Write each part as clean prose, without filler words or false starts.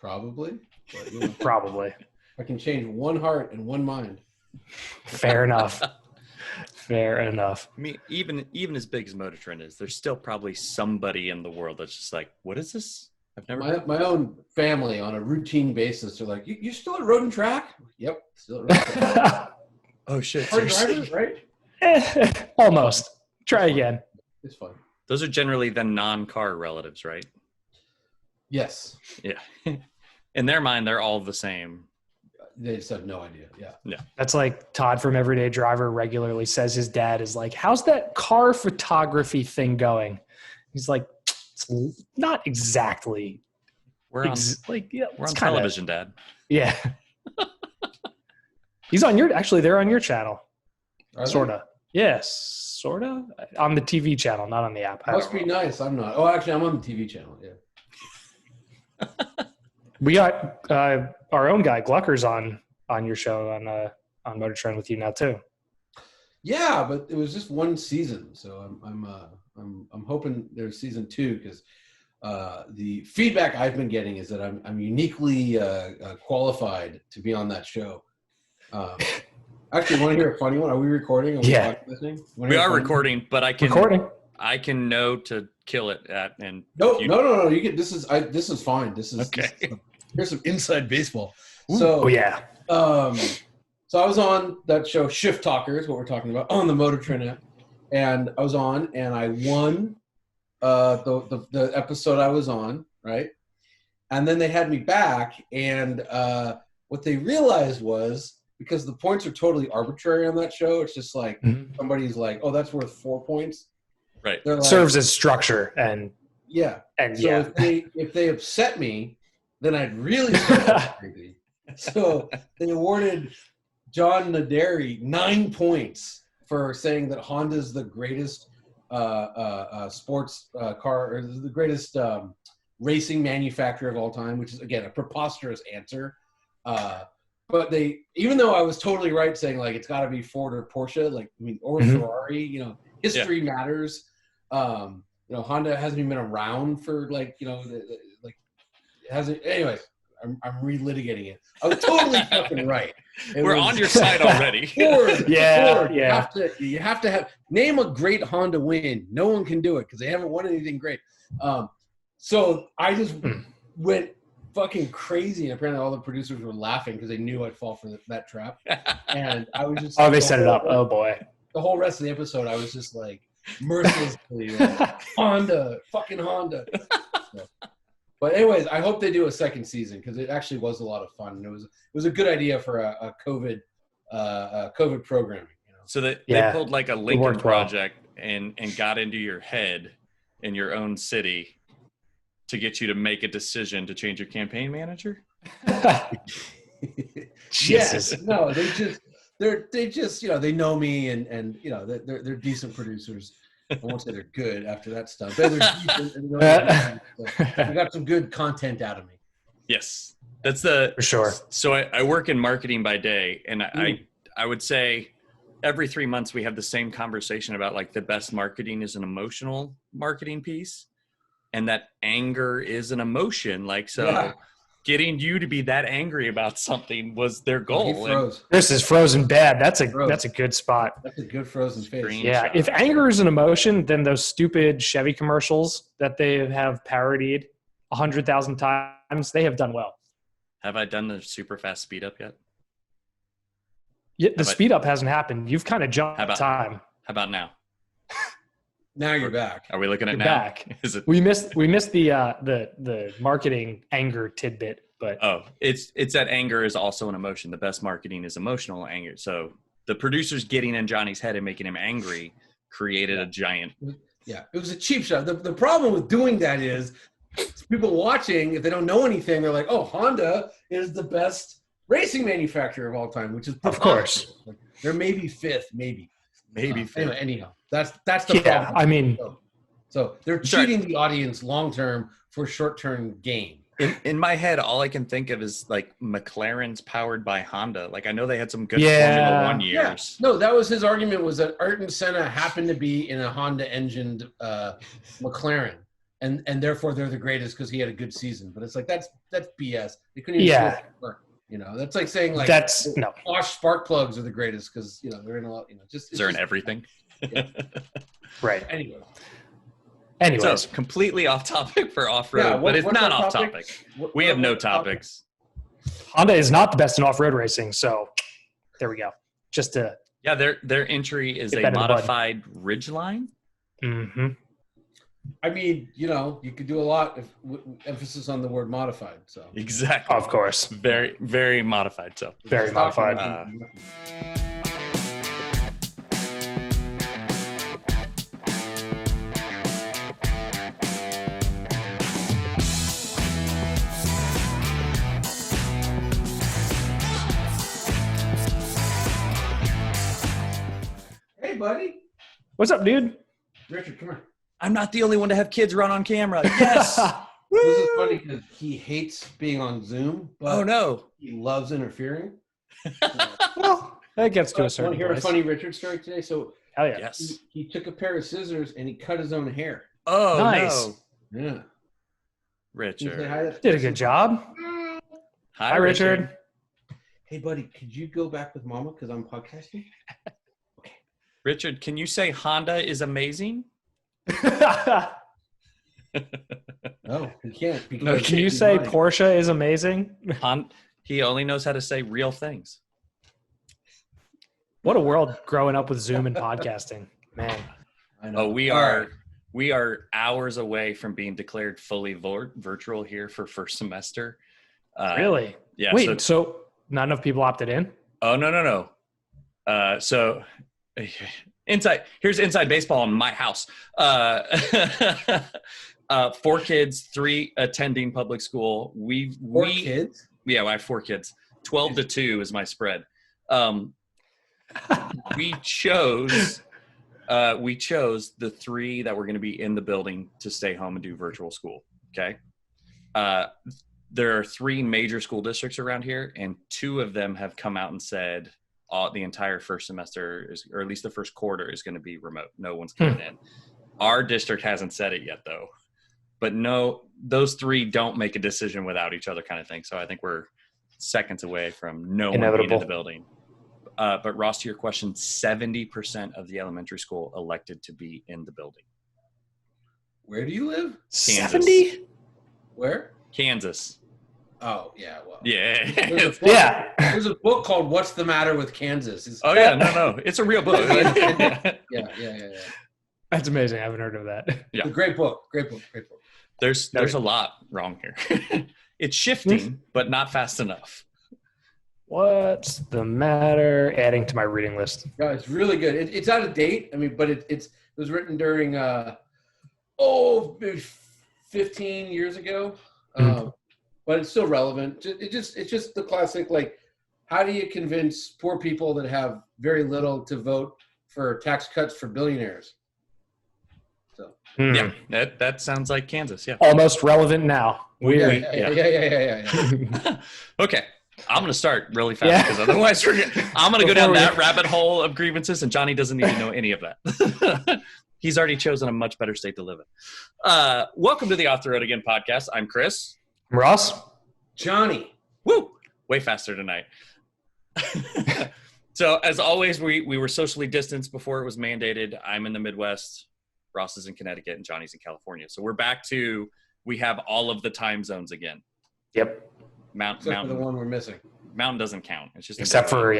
Probably. But, Probably. I can change one heart and one mind. Fair enough. Fair enough. I mean, even as big as MotorTrend is, there's still probably somebody in the world that's just like, what is this? I've never My own family on a routine basis are like, you still at Road and Track? Yep, still at Road and Track. Oh shit! Hard drivers, right? Almost. Try again. It's fun. Those are generally the non-car relatives, right? Yes. Yeah. In their mind, they're all the same. They just have no idea. Yeah. Yeah. That's like Todd from Everyday Driver regularly says his dad is like, how's that car photography thing going? He's like, it's not exactly. We're on television, Dad. Yeah. He's on they're on your channel. Sort of. Yes. Sort of. On the TV channel, not on the app. Must be nice. I'm not. Oh, actually, I'm on the TV channel. Yeah. We got our own guy, Glucker's on your show on MotorTrend with you now too. Yeah, but it was just one season, so I'm hoping there's season 2 because the feedback I've been getting is that I'm uniquely qualified to be on that show. Actually, want to hear a funny one? Are we recording? We are recording, but I can know to kill it at and no. You get this is fine. This is okay. Here's some inside baseball. Ooh. So oh yeah. So I was on that show, Shift Talkers, what we're talking about, on the MotorTrend app, and I was on, and I won the episode I was on, right? And then they had me back, and what they realized was, because the points are totally arbitrary on that show, it's just like somebody's like, oh, that's worth 4 points. Right. Like, serves as structure and yeah. And so yeah. if they upset me, then I'd really start crazy. So they awarded John Naderi 9 points for saying that Honda's the greatest sports car, or the greatest racing manufacturer of all time, which is, again, a preposterous answer. But they, even though I was totally right saying like it's got to be Ford or Porsche, like or Ferrari, history matters. Honda hasn't even been around for hasn't. Anyways, I'm relitigating it. I was totally fucking right. We're on your side already. Ford, yeah. Ford, you have to have name a great Honda win. No one can do it because they haven't won anything great. So I just went fucking crazy, and apparently all the producers were laughing because they knew I'd fall for that trap. And I was just they set it up. Oh boy. The whole rest of the episode, I was just like mercilessly Honda, fucking Honda. So, but anyways, I hope they do a second season because it actually was a lot of fun. And it was a good idea for a COVID programming. So they pulled like a Lincoln Project and got into your head in your own city to get you to make a decision to change your campaign manager? Yes. No, they just they know me and they're decent producers. I won't say they're good after that stuff. They're decent and they got some good content out of me. Yes. That's for sure. So I work in marketing by day, and I would say every 3 months we have the same conversation about like the best marketing is an emotional marketing piece. And that anger is an emotion. Getting you to be that angry about something was their goal. This is frozen bad. That's a good spot. That's a good frozen face. Yeah. If anger is an emotion, then those stupid Chevy commercials that they have parodied 100,000 times, they have done well. Have I done the super fast speed up yet? Yeah, the speed up hasn't happened. You've kind of jumped time. How about now? Now you're back. Are we looking at you're now? Back. Is it? We missed the marketing anger tidbit, but it's that anger is also an emotion. The best marketing is emotional anger. So the producers getting in Johnny's head and making him angry created a giant. Yeah, it was a cheap shot. The problem with doing that is people watching, if they don't know anything, they're like, "Oh, Honda is the best racing manufacturer of all time," which is of course. Like, they're maybe fifth, maybe fifth. Anyhow. That's the problem. Yeah, I mean, so they're cheating the audience long term for short term gain. In my head, all I can think of is like McLaren's powered by Honda. Like I know they had some good Formula One years. Yeah. No, that was his argument, was that Ayrton Senna happened to be in a Honda engined McLaren. and therefore they're the greatest because he had a good season. But it's like that's BS. They couldn't even Yeah. score. That's like saying like That's no. Bosch spark plugs are the greatest because they're in a lot. They're in everything. Yeah. Right. Anyways, So completely off topic for off-road, but it's not off topic. We have no topics. Honda is not the best in off-road racing, so there we go. Just to their entry is a modified Ridgeline. Mm-hmm. I mean, you could do a lot if emphasis on the word modified. So exactly, of course, very, very modified. So very modified. Hey, buddy. What's up, dude? Richard, come here. I'm not the only one to have kids run on camera. Yes. This is funny because he hates being on Zoom, but he loves interfering. Well, that gets to a certain point. Want to hear place. a funny Richard story today? So, hell yeah. Yes. He took a pair of scissors and he cut his own hair. Oh, nice. No. Yeah. Richard. Did a good job. Hi, Richard. Hey, buddy, could you go back with Mama because I'm podcasting? Richard, can you say Honda is amazing? No, he can't. No, can you say Porsche is amazing? He only knows how to say real things. What a world growing up with Zoom and podcasting, man. I know. Oh, we are hours away from being declared fully virtual here for first semester. Really? Yeah. Wait, so not enough people opted in? Oh, no. So here's inside baseball in my house. 4 kids, 3 attending public school. Four kids? Yeah, I have 4 kids. 12 to 2 is my spread. We chose the 3 that were going to be in the building to stay home and do virtual school. Okay. There are 3 major school districts around here, and 2 of them have come out and said the entire first semester or at least the first quarter is going to be remote. No one's coming in. Our district hasn't said it yet though, but no, those 3 don't make a decision without each other kind of thing. So I think we're seconds away from no one being in the building. But Ross, to your question, 70% of the elementary school elected to be in the building. Where do you live? 70? Where? Kansas. Oh, yeah. Well, Yeah. There's a book called What's the Matter with Kansas? Oh, yeah. No. It's a real book. Yeah. That's amazing. I haven't heard of that. Yeah. Great book. There's a lot wrong here. It's shifting, but not fast enough. What's the matter? Adding to my reading list. No, it's really good. It's out of date. I mean, but it was written during, maybe 15 years ago. But it's still relevant. It's just the classic, like, how do you convince poor people that have very little to vote for tax cuts for billionaires? So yeah, that sounds like Kansas. Yeah, almost relevant now. Weird. Yeah. Okay, I'm gonna start really fast because otherwise I'm gonna go down that rabbit hole of grievances, and Johnny doesn't need to know any of that. He's already chosen a much better state to live in. Welcome to the Off the Road Again podcast. I'm Chris. Ross. Johnny. Woo! Way faster tonight. So as always, we were socially distanced before it was mandated. I'm in the Midwest. Ross is in Connecticut and Johnny's in California. So we're back to, we have all of the time zones again. Yep. Except for the one we're missing. Mountain doesn't count. It's just except for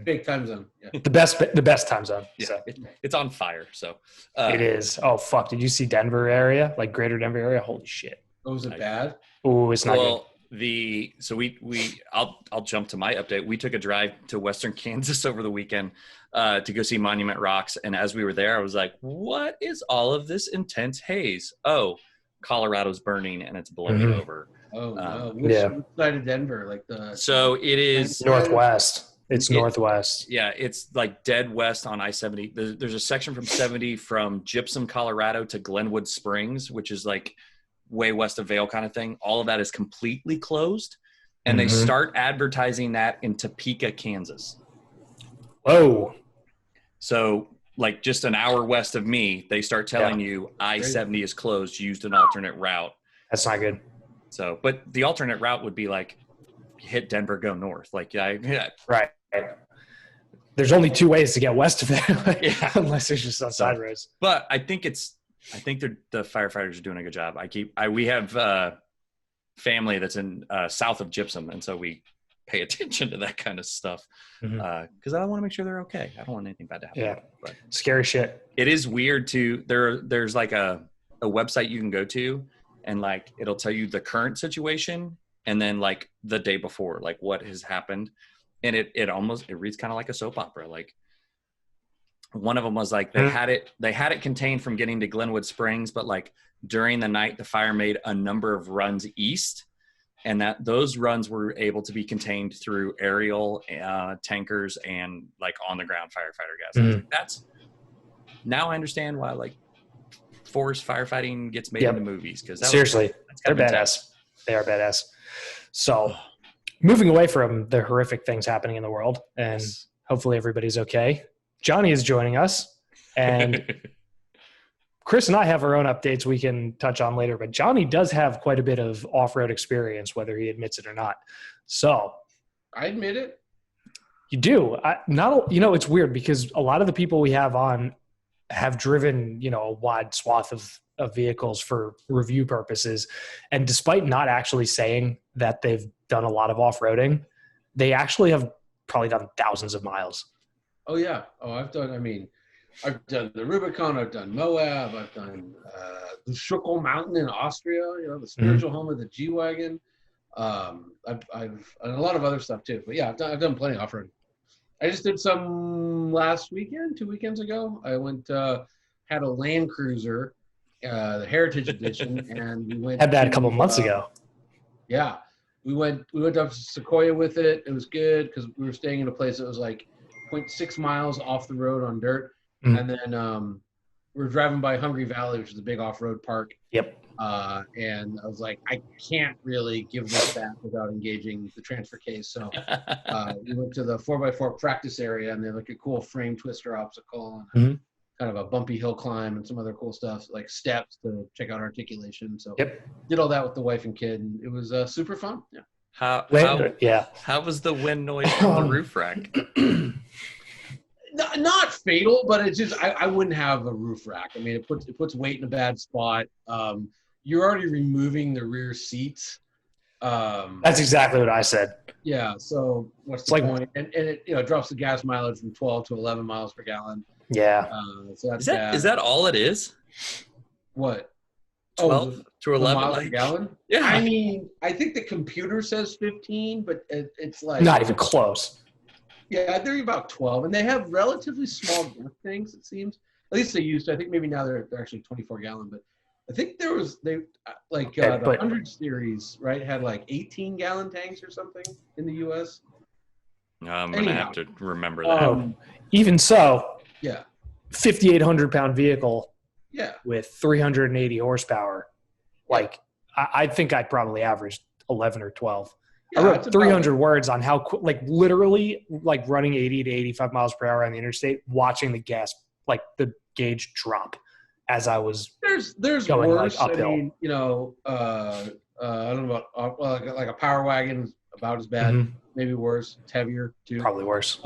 big time zone. Yeah. The best time zone. Yeah, so. It's on fire. So it is. Oh fuck! Did you see Denver area? Like greater Denver area? Holy shit! Oh, was it bad? Oh, it's not good. I'll jump to my update. We took a drive to Western Kansas over the weekend to go see Monument Rocks, and as we were there, I was like, "What is all of this intense haze?" Oh, Colorado's burning and it's blowing over. Oh no! Which side of Denver? Like the so it is northwest. It's northwest. Yeah, it's like dead west on I-70. There's a section from 70 from Gypsum, Colorado to Glenwood Springs, which is like way west of Vail kind of thing. All of that is completely closed, and they start advertising that in Topeka, Kansas. Oh, so like just an hour west of me, they start telling you I-70 is closed, used an alternate route. That's not good. So, but the alternate route would be like hit Denver, go north. Like, Right. There's only 2 ways to get west of there, unless there's just on side roads. But I think the firefighters are doing a good job. We have family that's in south of Gypsum, and so we pay attention to that kind of stuff because I want to make sure they're okay. I don't want anything bad to happen. Yeah, but scary shit. It is weird to there's like a website you can go to, and like it'll tell you the current situation and then like the day before, like what has happened, and it reads kind of like a soap opera. Like one of them was like they had it contained from getting to Glenwood Springs, but like during the night the fire made a number of runs east. And that those runs were able to be contained through aerial tankers and like on the ground firefighter gas. Now I understand why like forest firefighting gets made into movies, because seriously, they're badass. They are badass. So, moving away from the horrific things happening in the world, and hopefully everybody's okay. Jonny is joining us, and Chris and I have our own updates we can touch on later, but Jonny does have quite a bit of off-road experience, whether he admits it or not. So I admit it. You do. It's weird because a lot of the people we have on have driven, a wide swath of vehicles for review purposes. And despite not actually saying that they've done a lot of off-roading, they actually have probably done thousands of miles. Oh yeah. I've done the Rubicon, I've done Moab, I've done the Schuckel Mountain in Austria, the spiritual home of the G-wagon. I've done a lot of other stuff too. But yeah, I've done plenty of off-road. I just did some last weekend, 2 weekends ago. I went, had a Land Cruiser, the Heritage Edition, and we went. Had that a couple months ago. Yeah. We went up to Sequoia with it. It was good because we were staying in a place that was like 0.6 miles off the road on dirt. And then we were driving by Hungry Valley, which is a big off-road park. Yep. And I was like, I can't really give this back without engaging the transfer case. So we went to the 4x4 practice area, and they had like a cool frame twister obstacle and kind of a bumpy hill climb and some other cool stuff, like steps to check out articulation. So did all that with the wife and kid, and it was super fun. Yeah. How was the wind noise from the roof rack? Not fatal, but it's just I wouldn't have a roof rack. I mean, it puts weight in a bad spot. You're already removing the rear seats. That's exactly what I said. Yeah. So what's the point? And it drops the gas mileage from 12 to 11 miles per gallon. Yeah. So that's is that all it is? What? 12 to 11 miles per gallon? Yeah. I mean, I think the computer says 15, but it's like not even close. Yeah, they're about 12, and they have relatively small gas tanks. It seems, at least they used to. I think maybe now they're actually 24 gallon, but I think the 100 series, right, had like 18 gallon tanks or something in the U.S. I'm gonna have to remember that. Even so, 5,800 pound vehicle, with 380 horsepower. Like I think I'd probably averaged 11 or 12. I wrote 300 words on how literally running 80 to 85 miles per hour on the interstate, watching the the gauge drop as I was there's going worse. uphill. I mean, I don't know about like a Power Wagon is about as bad, maybe worse. It's heavier too. Probably worse.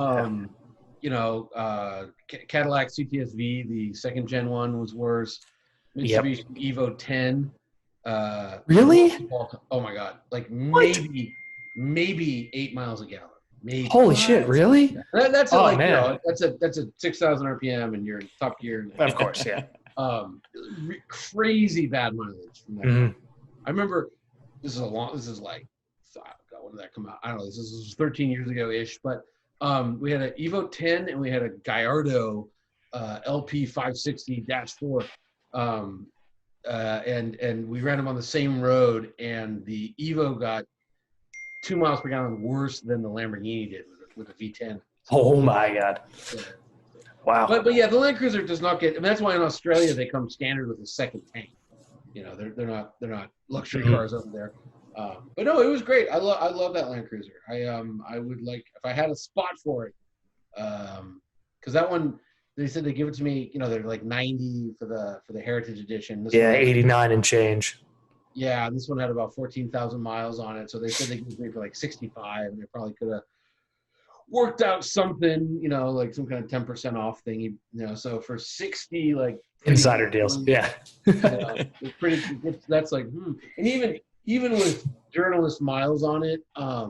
Cadillac CTS-V, the second gen one, was worse. Mitsubishi Evo 10. Really? Oh my God! Like maybe 8 miles a gallon. Maybe. Holy shit! Really? That's that's a 6,000 RPM, and you're in top gear. Of course, yeah. Crazy bad mileage from that. I remember this is like, God, when did that come out? I don't know. This was 13 years ago ish, but we had an Evo 10 and we had a Gallardo LP 560-4. And we ran them on the same road, and the Evo got 2 miles per gallon worse than the Lamborghini did with a V10. Oh my God! Yeah. Wow. But yeah, the Land Cruiser does not get. I mean, that's why in Australia they come standard with a second tank. They're not luxury cars over there. But no, it was great. I love that Land Cruiser. I would like, if I had a spot for it, because that one, they said they give it to me. They're like 90 for the Heritage Edition. This Yeah, one, 89 and change. yeah, this one had about 14,000 miles on it. So they said they gave it to me for like 65, and they probably could have worked out something, like some kind of 10% off thing. So for 60, like Insider deals. Yeah. it's pretty. That's like, and even with journalist miles on it, a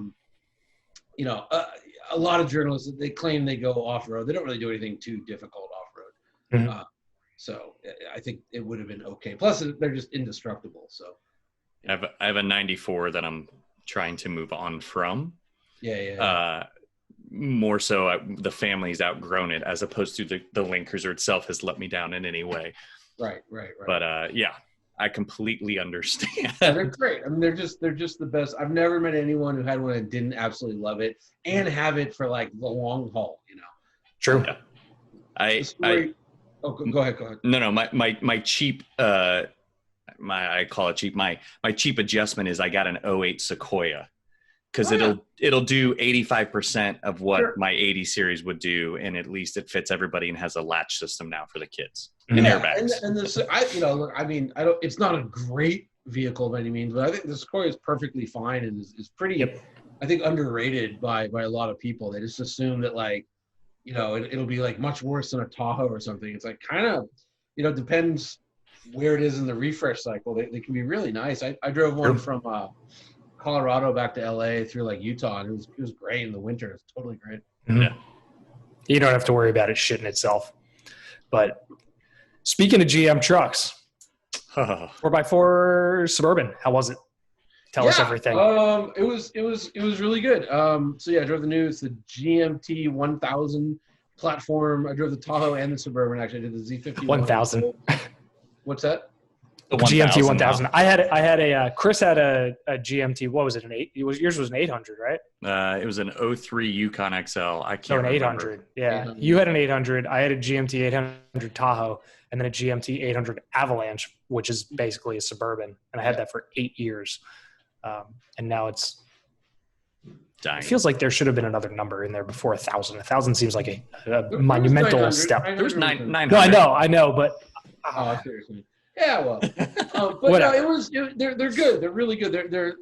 lot of journalists, they claim they go off road. They don't really do anything too difficult off road. Mm-hmm. So I think it would have been okay. Plus, they're just indestructible. So I have a 94 that I'm trying to move on from. Yeah. More so, the family's outgrown it, as opposed to the Land Cruiser itself has let me down in any way. Right. But I completely understand. Yeah, they're great. I mean, they're just the best. I've never met anyone who had one and didn't absolutely love it and have it for like the long haul. True. Yeah. Go ahead. No. My cheap. I call it cheap. My cheap adjustment is I got an '08 Sequoia, because it'll do 85% of what my 80 series would do, and at least it fits everybody and has a latch system now for the kids and airbags. It's not a great vehicle by any means, but I think the Sequoia is perfectly fine and is pretty, I think, underrated by a lot of people. They just assume that it'll be like much worse than a Tahoe or something. It's like kind of, depends where it is in the refresh cycle. They can be really nice. I drove one from Colorado back to LA through like Utah, and it was great in the winter. It's totally great. Mm-hmm. Yeah. You don't have to worry about it shitting itself. But speaking of GM trucks, 4x4 Suburban, how was it? Tell us everything. It was really good. I drove it's the GMT 1000 platform. I drove the Tahoe and the Suburban. Actually, I did the Z50 1000. What's that? The GMT 1000. I had a Chris had a GMT. What was it? Yours was an 800, right? It was an 03 Yukon XL. I can't remember. 800. Yeah. 800. You had an 800. I had a GMT 800 Tahoe, and then a GMT 800 Avalanche, which is basically a Suburban. And I had that for 8 years. And now it's dying. It feels like there should have been another number in there before 1,000. 1,000 seems like a monumental step. There was 900. No, I know, but seriously. Yeah, well, but Whatever. They're good. They're really good. They're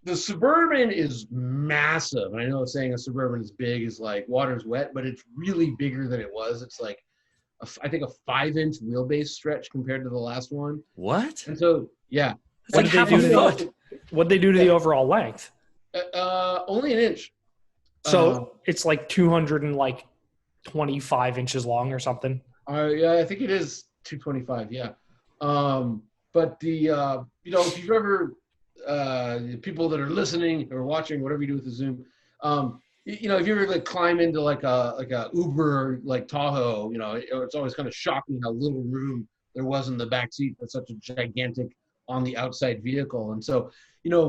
the Suburban is massive. And I know saying a Suburban is big is like water's wet, but it's really bigger than it was. It's like I think a 5-inch wheelbase stretch compared to the last one. What? And so yeah, what did they do to the overall length? Only an inch. So it's like 225 inches long or something. Yeah, I think it is 225. Yeah. But the if you've ever people that are listening or watching, whatever you do with the Zoom, if you ever like climb into like a Uber like Tahoe, it's always kind of shocking how little room there was in the back seat for such a gigantic on the outside vehicle. And so,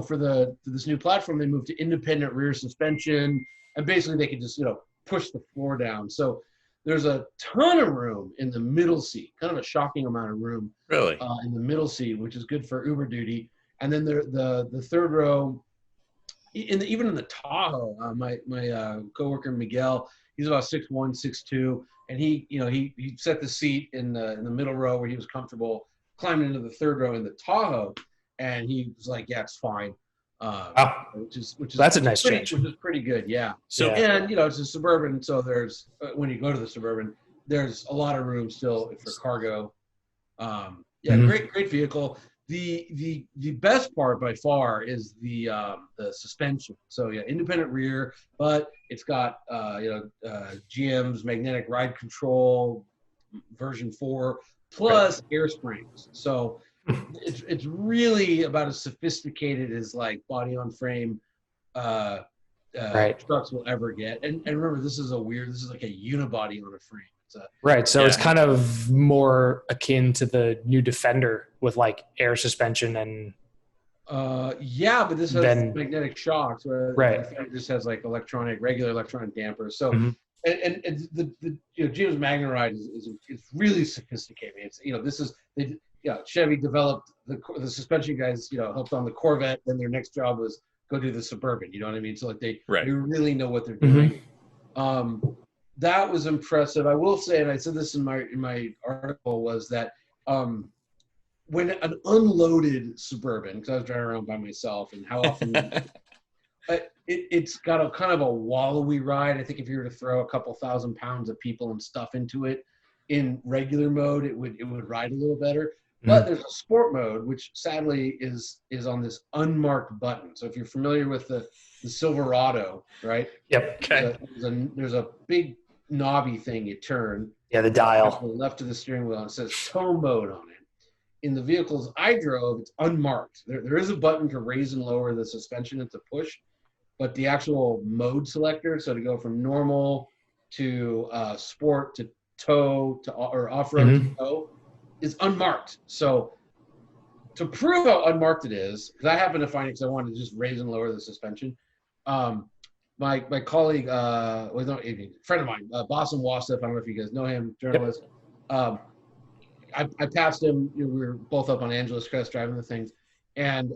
for this new platform, they moved to independent rear suspension, and basically they could just push the floor down. So there's a ton of room in the middle seat, kind of a shocking amount of room. Really? In the middle seat, which is good for Uber duty. And then the third row, even in the Tahoe, my coworker Miguel, he's about 6'1", 6'2", and he set the seat in the middle row where he was comfortable, climbed into the third row in the Tahoe, and he was like, "Yeah, it's fine." Which is that's a nice change. Which is pretty good, yeah. So and it's a Suburban, so there's when you go to the Suburban, there's a lot of room still for cargo. Great vehicle. The best part by far is the suspension. So independent rear, but it's got GM's magnetic ride control version 4 plus air springs. So it's really about as sophisticated as like body on frame trucks will ever get. And remember, this is like a unibody on a frame. It's kind of more akin to the new Defender with like air suspension and but this has magnetic shocks, where the Defender just has like regular electronic dampers. So and the GM's MagneRide is really sophisticated. It's Chevy developed the suspension guys helped on the Corvette, then their next job was go do the Suburban, you know what I mean? So like they really know what they're doing. that was impressive. I will say, and I said this in my article, was that when an unloaded Suburban, because I was driving around by myself, and how often it's got a kind of a wallowy ride. I think if you were to throw a couple thousand pounds of people and stuff into it in regular mode, it would ride a little better. But there's a sport mode, which sadly is on this unmarked button. So if you're familiar with the Silverado, right? Yep. Okay. There's a big knobby thing you turn. Yeah, the dial. To the left of the steering wheel, and it says tow mode on it. In the vehicles I drove, it's unmarked. There is a button to raise and lower the suspension. It's a push. But the actual mode selector, so to go from normal to sport to tow or off-road to tow, is unmarked. So to prove how unmarked it is, because I happen to find it because I wanted to just raise and lower the suspension, my colleague, a friend of mine, Bassem Wassef, I don't know if you guys know him, journalist. Yep. I passed him. We were both up on Angeles Crest driving the things, and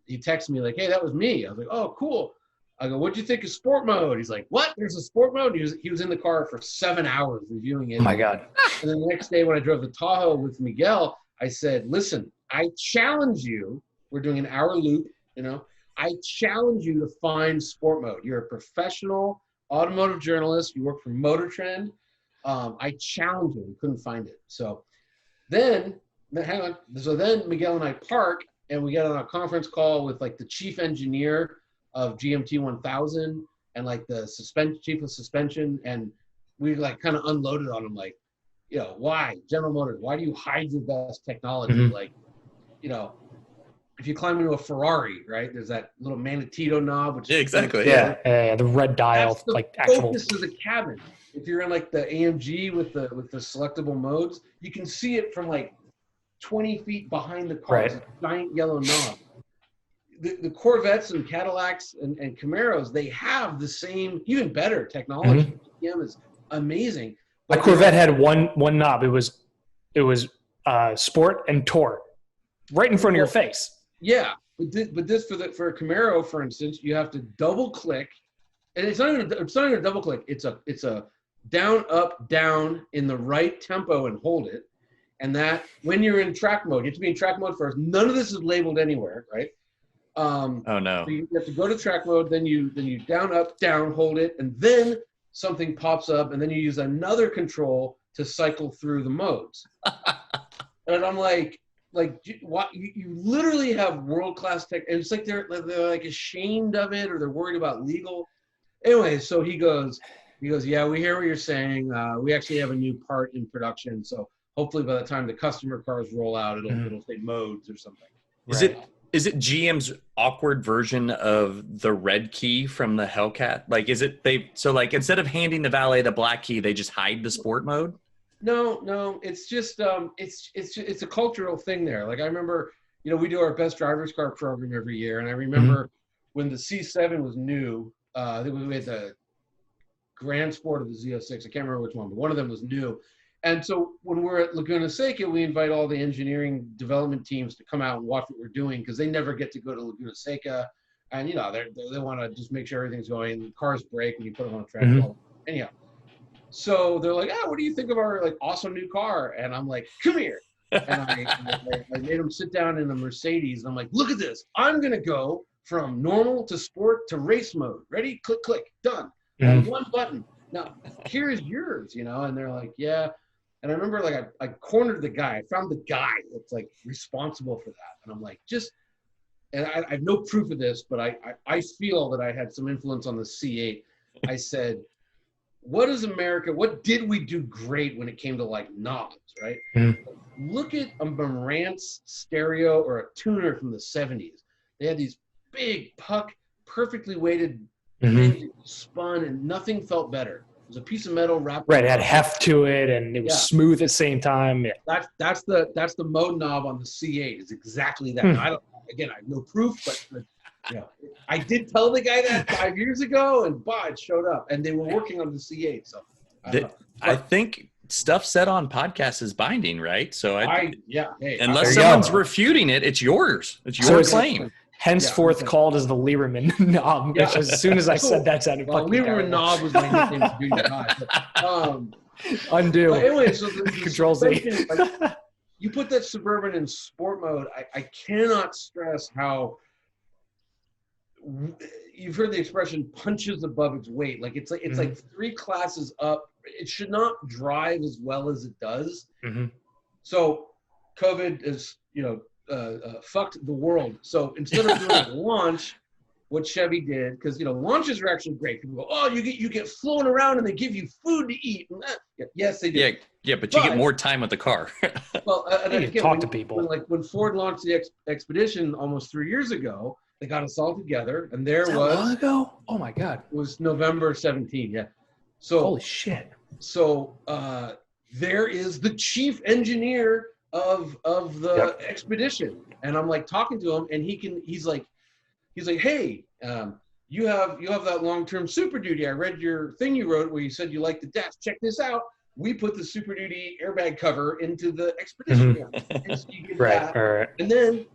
he texted me like, "Hey, that was me." I was like, "Oh, cool." I go, "What'd you think of sport mode?" He's like, "What? There's a sport mode?" He was in the car for 7 hours reviewing it. Oh my God. And then the next day when I drove the Tahoe with Miguel, I said, "Listen, I challenge you. We're doing an hour loop, I challenge you to find sport mode. You're a professional automotive journalist. You work for MotorTrend. I challenge you." We couldn't find it. So then Miguel and I park, and we get on a conference call with like the chief engineer of GMT 1000 and like the chief of suspension, and we like kind of unloaded on him like, why General Motors? Why do you hide your best technology? Like, if you climb into a Ferrari, right? There's that little Manitito knob, which exactly. Yeah, the red dial, that's the like actual focus of the cabin. If you're in like the AMG with the selectable modes, you can see it from like 20 feet behind the car. Right. It's a giant yellow knob. The Corvettes and Cadillacs and Camaros, they have the same, even better technology. GM is amazing. My Corvette had one knob. It was sport and tour, right in front of your face. Yeah, but this for a Camaro, for instance, you have to double click, and it's not even a double click. It's a down, up, down in the right tempo and hold it. And that when you're in track mode, you have to be in track mode first. None of this is labeled anywhere, right? Oh no! So you have to go to track mode, then you down, up, down, hold it, and then something pops up, and then you use another control to cycle through the modes. And I'm like what? You literally have world-class tech, and it's like they're like ashamed of it, or they're worried about legal. Anyway, so he goes, yeah, we hear what you're saying. We actually have a new part in production, so hopefully by the time the customer cars roll out, it'll say modes or something. Is it GM's awkward version of the red key from the Hellcat? Like, like instead of handing the valet the black key, they just hide the sport mode? No, it's just it's a cultural thing there. Like I remember, we do our best driver's car program every year, and I remember when the C7 was new. I think we had the Grand Sport of the Z06. I can't remember which one, but one of them was new. And so when we're at Laguna Seca, we invite all the engineering development teams to come out and watch what we're doing, because they never get to go to Laguna Seca. And, they want to just make sure everything's going. The cars break when you put them on a track. Anyhow, so they're like, what do you think of our like awesome new car? And I'm like, come here. And I made them sit down in a Mercedes. And I'm like, look at this. I'm going to go from normal to sport to race mode. Ready? Click, click, done. And one button. Now, here is yours, and they're like, yeah. And I remember like I cornered the guy. I found the guy that's like responsible for that. And I'm like, and I have no proof of this, but I feel that I had some influence on the C8. I said, what did we do great when it came to like knobs, right? Look at a Marantz stereo or a tuner from the 70s. They had these big puck, perfectly weighted, spun, and nothing felt better. It was a piece of metal wrapped. Right, it had heft to it, and it was smooth at the same time. Yeah. That's the mode knob on the C8. Is exactly that. Now, I have no proof, but I did tell the guy that 5 years ago, and it showed up, and they were working on the C8. So I think stuff said on podcasts is binding, right? So hey, unless someone's refuting it, it's yours. It's your claim. henceforth called as the Lieberman knob. Yeah. Which as soon as I said that sounded Well, fucking Lieberman terrible. knob was my nickname for doing the guy. Undo. But anyway, so the Control Z. suspension, like, you put that Suburban in sport mode. I cannot stress how you've heard the expression punches above its weight. Like it's like 3 classes up. It should not drive as well as it does. Mm-hmm. So COVID is, fucked the world. So instead of doing a launch, what Chevy did, because launches are actually great. People go, oh, you get flown around and they give you food to eat. And yes, they do. Yeah, but you get more time with the car. Well, you can talk to people. When Ford launched the Expedition almost 3 years ago, they got us all together, and there was that long ago? Oh my god! It was November 17. Yeah. So holy shit. So there is the chief engineer of the Expedition, and I'm like talking to him, and he's like, hey, you have that long-term Super Duty. I read your thing you wrote where you said you like the desk. Check this out. We put the Super Duty airbag cover into the Expedition. And so you get that. And then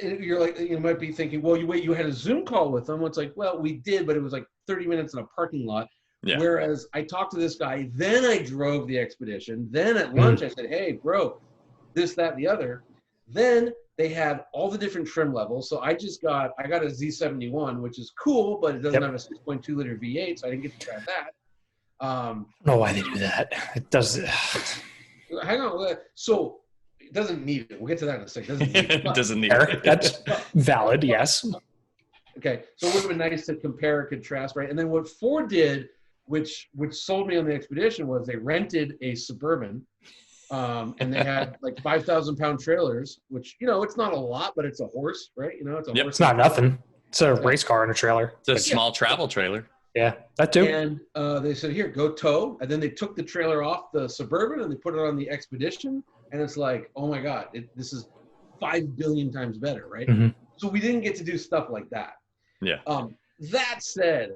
you're like, you might be thinking, well, you had a Zoom call with them. It's like, well, we did, but it was like 30 minutes in a parking lot. Yeah. Whereas I talked to this guy, then I drove the Expedition. Then at lunch, I said, hey, bro, this, that, and the other. Then they had all the different trim levels. So I got a Z71, which is cool, but it doesn't have a 6.2 liter V8, so I didn't get to drive that. I don't know why they do that. It does. Hang on. So it doesn't need it. We'll get to that in a second. It doesn't need it. That's valid, yes. Okay. So it would have been nice to compare and contrast, right? And then what Ford did, which sold me on the Expedition, was they rented a Suburban, and they had like 5,000-pound trailers, which, it's not a lot, but it's a horse, right? It's a horse. It's not nothing. It's a race car in a trailer. It's a small travel trailer. Yeah, that too. And they said, here, go tow. And then they took the trailer off the Suburban and they put it on the Expedition. And it's like, oh my God, this is 5 billion times better, right? Mm-hmm. So we didn't get to do stuff like that. Yeah. That said,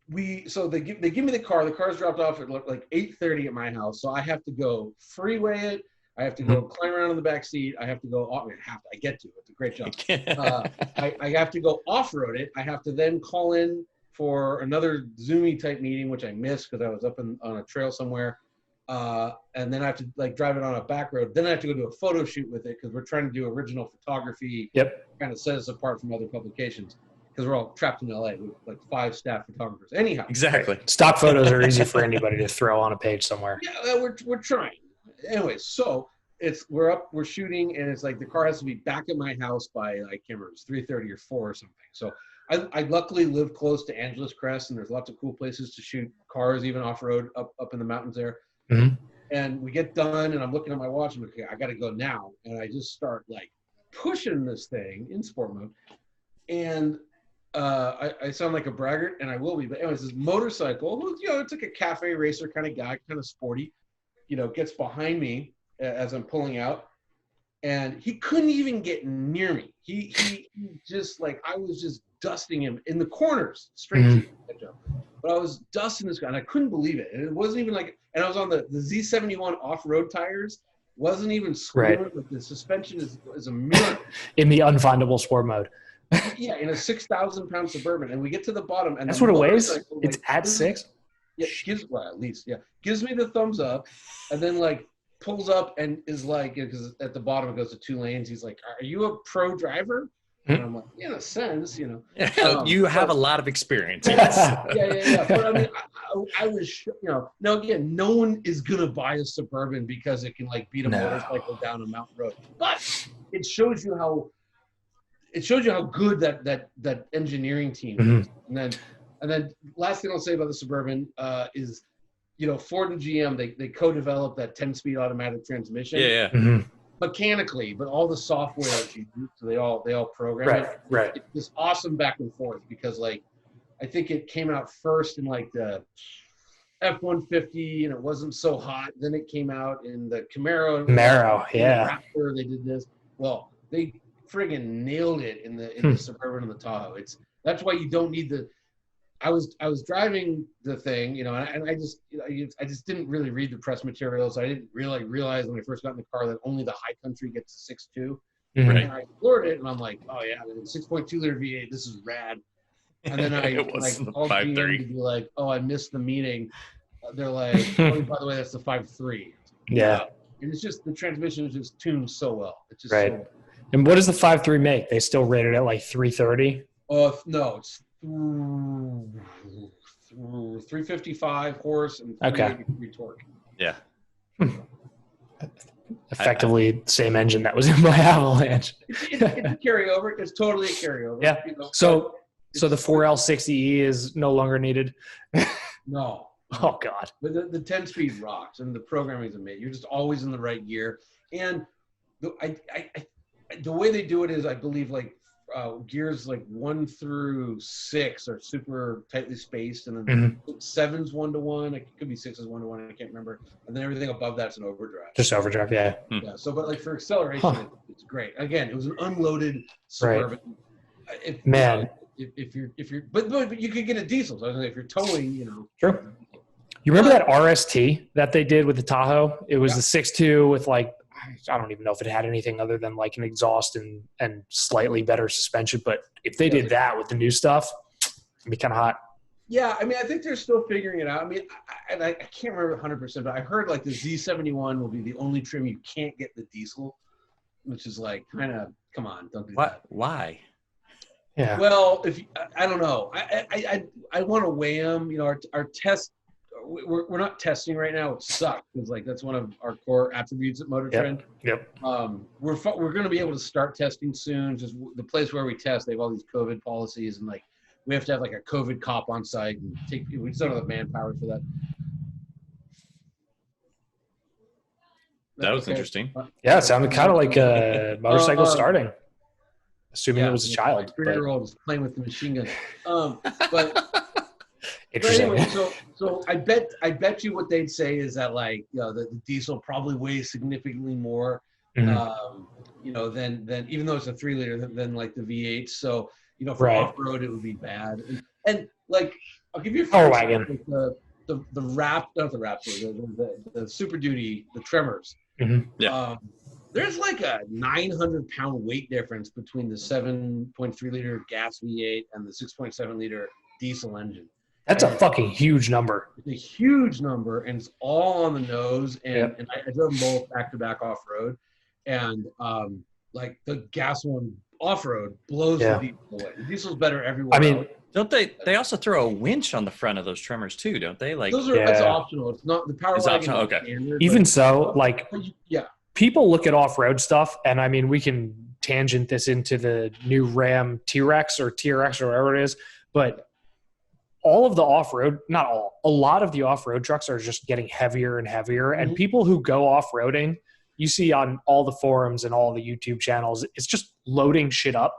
they give me the car. The car's dropped off at like 8:30 at my house. So I have to go freeway it. I have to go climb around in the back seat. I have to go. I get to. It's a great job. I have to go off-road it. I have to then call in for another Zoomy type meeting, which I missed because I was up on a trail somewhere. And then I have to drive it on a back road. Then I have to go do a photo shoot with it because we're trying to do original photography. Yep. Kind of set us apart from other publications because we're all trapped in LA with like 5 staff photographers. Anyhow. Exactly. Stock photos are easy for anybody to throw on a page somewhere. Yeah, we're trying. Anyway, so we're shooting, and it's like the car has to be back at my house by, I can't remember, it's 3:30 or 4 or something. So I luckily live close to Angeles Crest, and there's lots of cool places to shoot cars, even off-road up in the mountains there. Mm-hmm. And we get done, and I'm looking at my watch, and I'm like, okay, I got to go now. And I just start pushing this thing in sport mode. And I sound like a braggart, and I will be. But anyways, this motorcycle, it's like a cafe racer kind of guy, kind of sporty, gets behind me as I'm pulling out, and he couldn't even get near me. He just I was just dusting him in the corners, straight to him. But I was dusting this guy, and I couldn't believe it. And it wasn't even and I was on the Z71 off-road tires, wasn't even screaming, but the suspension is a miracle. In the unfindable sport mode. Yeah, in a 6,000-pound Suburban, and we get to the bottom, and that's what it weighs. It's at 6. Yeah, at least gives me the thumbs up, and then pulls up and is because at the bottom it goes to 2 lanes. He's like, "Are you a pro driver?" And I'm like, yeah, in a sense, you have a lot of experience. Yeah. But I mean, I was, now again, no one is gonna buy a Suburban because it can beat a motorcycle down a mountain road. But it shows you how good that engineering team is. And then last thing I'll say about the Suburban is, Ford and GM, they co-developed that 10-speed automatic transmission. Yeah. Mm-hmm. Mechanically, but all the software is used, so they all program it. Right. It's this awesome back and forth because I think it came out first in the F-150 and it wasn't so hot. Then it came out in the Camaro, yeah. Raptor, they did this. Well, they friggin' nailed it in the Suburban and the Tahoe. That's why you don't need the. I was driving the thing, and I just didn't really read the press materials. I didn't really realize when I first got in the car that only the high country gets to 6.2. Mhm. And I explored it, and I'm like, oh yeah, the 6.2 liter V8, this is rad. And then I It was like the called GM 5.3. to be like, oh, I missed the meeting. They're like, oh, by the way, that's the 5.3. Yeah. And it's just the transmission is just tuned so well. It's just Right. so. And what does the 5.3 make? They still rate it at like 330? No, it's 355 horse and 383 torque. Yeah. Effectively, same engine that was in my Avalanche. It's a carryover. It's totally a carryover. Yeah. You know, So the 4L60E is no longer needed? No. Oh, God. But the 10-speed rocks, and the programming is amazing. You're just always in the right gear. And the way they do it is, I believe, like gears like 1 through 6 are super tightly spaced, and then 7's 1-to-1. It could be 6's 1-to-1. I can't remember. And then everything above that's an overdrive. Just overdrive, yeah. Yeah. So, but like for acceleration, it's great. Again, it was an unloaded Suburban. Man. If you're, but you could get a diesel. So if you're towing, you know. True. You remember that RST that they did with the Tahoe? It was the 6.2 with like, I don't even know if it had anything other than like an exhaust and slightly better suspension. But if they did that with the new stuff, it'd be kind of hot. Yeah, I mean, I think they're still figuring it out. I mean, I can't remember 100%, but I heard like the Z71 will be the only trim you can't get the diesel, which is like kind of, come on, don't do that. Why? Yeah. Well, I don't know. I want to weigh them. You know, our test. We're not testing right now, which sucks because like that's one of our core attributes at MotorTrend. Yep. We're going to be able to start testing soon. Just the place where we test, they have all these COVID policies, and like we have to have like a COVID cop on site and we just don't have the manpower for that. That was interesting. Yeah, it sounded kind of like a motorcycle starting. Assuming it was a child. My 3-year-old was playing with the machine gun. But interesting. anyway, so I bet you what they'd say is that like, you know, the diesel probably weighs significantly more, you know, than even though it's a 3-liter than like the V8. So, you know, for off-road, it would be bad. And like, I'll give you a Power wagon. Like the Raptor, the Super Duty, the Tremors. Yeah. There's like a 900-pound weight difference between the 7.3-liter gas V8 and the 6.7-liter diesel engine. That's a fucking huge number. It's a huge number, and it's all on the nose. And I drove them both back-to-back off-road. And like the gas one off-road blows the diesel away. The diesel's better everywhere. I mean, don't they also throw a winch on the front of those Tremors too, don't they? Like those are that's optional. It's not the power wagon. Optional. Okay. Standard, even so, like people look at off-road stuff, and I mean, we can tangent this into the new Ram T-Rex or TRX or whatever it is, but all of the off-road, not all, a lot of the off-road trucks are just getting heavier and heavier, and people who go off-roading, you see on all the forums and all the YouTube channels, it's just loading shit up.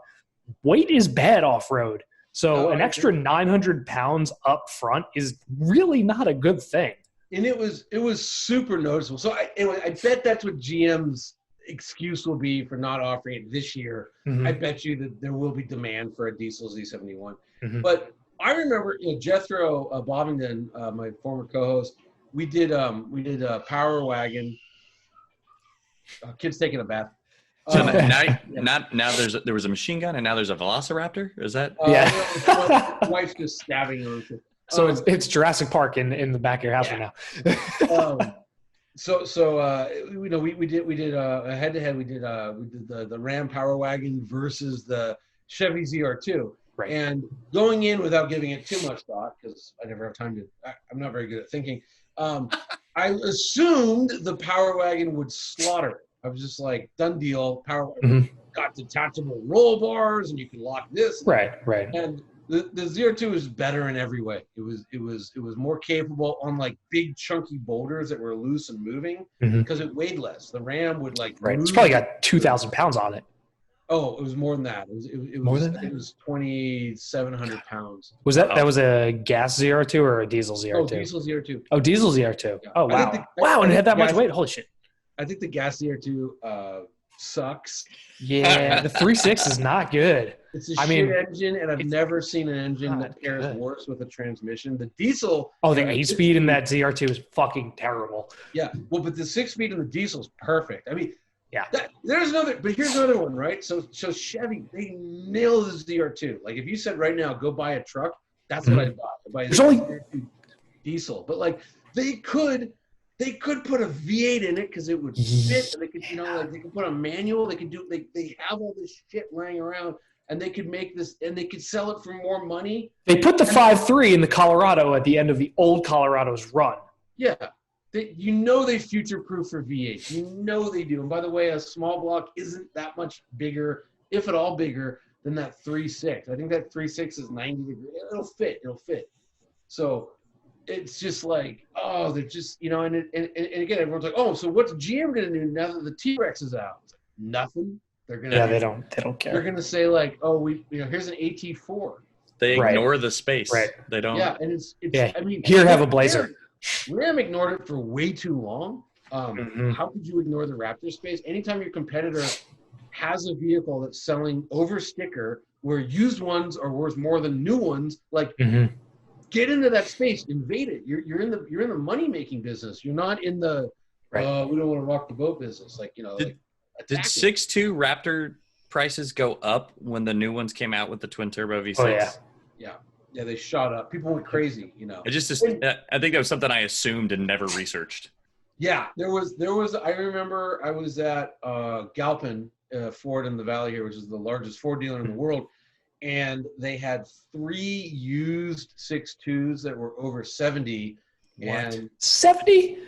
Weight is bad off-road. So an extra 900 pounds up front is really not a good thing. And it was super noticeable. So I bet that's what GM's excuse will be for not offering it this year. I bet you that there will be demand for a diesel Z71. But I remember, you know, Jethro Bobbington, my former co-host, we did a Power Wagon. Kid's taking a bath. So now there was a machine gun and now there's a Velociraptor. Is that? My wife's just stabbing him. So it's Jurassic Park in the back of your house right now. You know, we did a head to head. We did the Ram Power Wagon versus the Chevy ZR2. Right. And going in without giving it too much thought, because I never have time to. I'm not very good at thinking. I assumed the Power Wagon would slaughter it. I was just like, done deal. Power Wagon got detachable roll bars, and you can lock this. Right. And the ZR2 is better in every way. It was more capable on like big chunky boulders that were loose and moving because it weighed less. The Ram would like it's probably got 2,000 pounds on it. Oh, it was more than that. It was 2,700 pounds. Was that was a gas ZR2 or a diesel ZR2? Oh, diesel ZR2. Oh, diesel ZR2. Yeah. Oh, wow. And it had that much weight. Holy shit. I think the gas ZR2 sucks. Yeah, the 3.6 is not good. It's a shit engine, and I've never seen an engine that pairs worse with a transmission. The diesel. Oh, the 8-speed in that ZR2 is fucking terrible. Yeah, well, but the 6-speed in the diesel is perfect. I mean, Yeah. There's another, but here's another one, right? So Chevy, they nail the ZR2. Like if you said right now, go buy a truck, that's what I'd buy. I'd buy a ZR2 diesel. But like they could put a V8 in it because it would fit. And they could, like they could put a manual. They could do. They have all this shit laying around, and they could make this, and they could sell it for more money. They put the 5.3 in the Colorado at the end of the old Colorado's run. Yeah. They future-proof for V8. They do. And by the way, a small block isn't that much bigger, if at all bigger, than that 3.6. I think that 3.6 is 90 degrees. It'll fit. So it's just like, oh, they're just, and again, everyone's like, oh, so what's GM going to do now that the T-Rex is out? It's like, nothing. They're going to. Yeah, they don't care. They're going to say like, oh, here's an AT4. They ignore the space. Right. They don't. Yeah, and it's yeah. I mean, here, have a Blazer. Ram ignored it for way too long. How could you ignore the Raptor space? Anytime your competitor has a vehicle that's selling over sticker where used ones are worth more than new ones, like get into that space, invade it. You're in the money making business. You're not in the we don't want to rock the boat business. Like did 6.2 Raptor prices go up when the new ones came out with the twin turbo V6? Oh yeah. Yeah, they shot up. People went crazy, I think that was something I assumed and never researched. Yeah, there was. I remember I was at Galpin Ford in the Valley here, which is the largest Ford dealer in the world, and they had 3 used 6.2s that were over 70. What? And 70?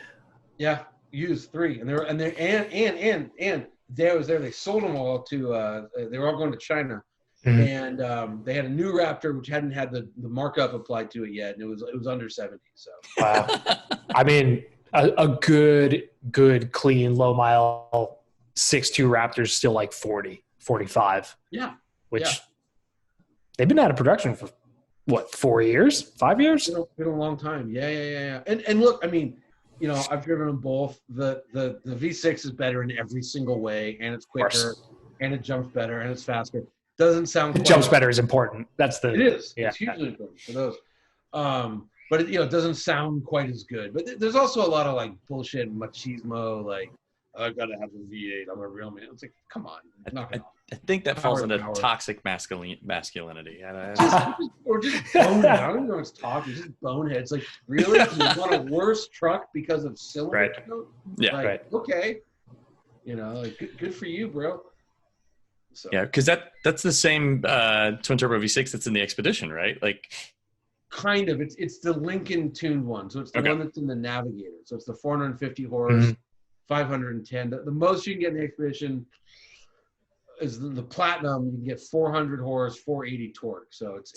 Yeah, used 3, and they was there. They sold them all to. They were all going to China. And they had a new Raptor which hadn't had the markup applied to it yet, and it was under 70. So wow. I mean, a good clean low mile 6.2 Raptor's still like 40, 45. Yeah, which they've been out of production for what, 4 years, 5 years? It's been a long time. Yeah. And look, I mean, I've driven them both. The V6 is better in every single way, and it's quicker, and it jumps better, and it's faster. Doesn't sound. It jumps better is important. It is. Yeah. It's hugely important for those. But it doesn't sound quite as good. But there's also a lot of like bullshit machismo, like I've got to have a V8. I'm a real man. It's like, come on, knock it off. I think that falls into toxic masculinity. Or just bone. I don't know. It's toxic. It's just bonehead. It's like, really? You want a worse truck because of cylinder? Right. Yeah. Like, right. Okay. Like good for you, bro. So. Yeah, because that's the same twin turbo V6 that's in the Expedition, right? Like, kind of. It's the Lincoln tuned one, so it's the one that's in the Navigator. So it's the 450 horse, 510. The most you can get in the Expedition is the Platinum. You can get 400 horse, 480 torque. So it's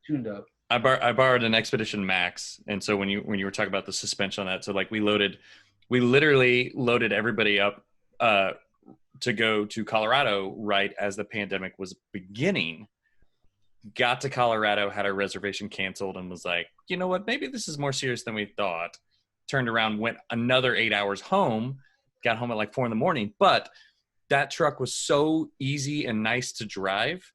tuned up. I borrowed an Expedition Max, and so when you were talking about the suspension on that, so like we literally loaded everybody up to go to Colorado right as the pandemic was beginning. Got to Colorado, had our reservation canceled, and was like, you know what, maybe this is more serious than we thought. Turned around, went another 8 hours home, got home at like 4 a.m. But that truck was so easy and nice to drive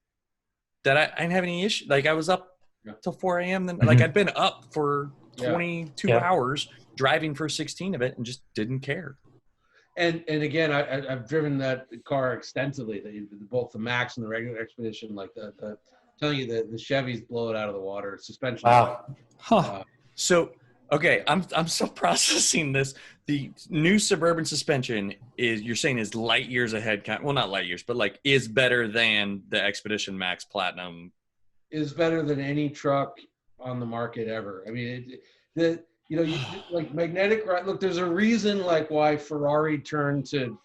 that I didn't have any issue. Like I was up till 4 a.m. Then like I'd been up for 22 hours driving for 16 of it and just didn't care. And again, I've driven that car extensively. Both the Max and the regular Expedition. Like the telling you the Chevys blow it out of the water. Suspension. Wow. So okay, I'm still processing this. The new Suburban suspension you're saying is light years ahead. Well, not light years, but like is better than the Expedition Max Platinum. Is better than any truck on the market ever. I mean, like magnetic, right? Look, there's a reason like why Ferrari turned to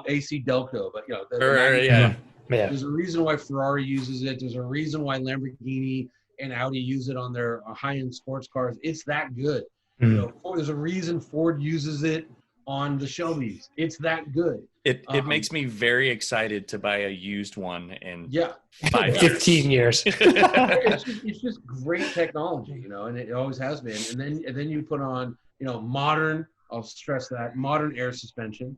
AC Delco, but there's a reason why Ferrari uses it. There's a reason why Lamborghini and Audi use it on their high-end sports cars. It's that good. There's a reason Ford uses it on the Shelbys. It's that good. It makes me very excited to buy a used one in 15 years. It's just great technology, and it always has been. And then you put on, modern, I'll stress that, modern air suspension.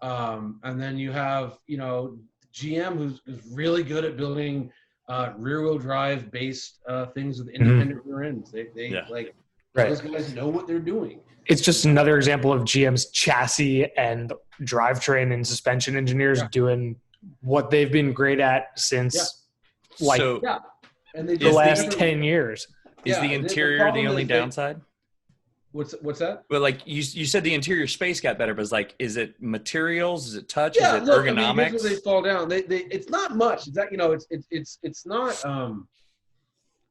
And then you have, GM who's really good at building rear-wheel drive based things with independent rear ends. They Right. Those guys know what they're doing. It's just another example of GM's chassis and drivetrain and suspension engineers doing what they've been great at since And they the last 10 years. Is the interior the only downside? What's that? But like you said, the interior space got better, but it's like, is it materials? Is it touch? Yeah, is it look, ergonomics? I mean, here's where they fall down. It's not much. It's that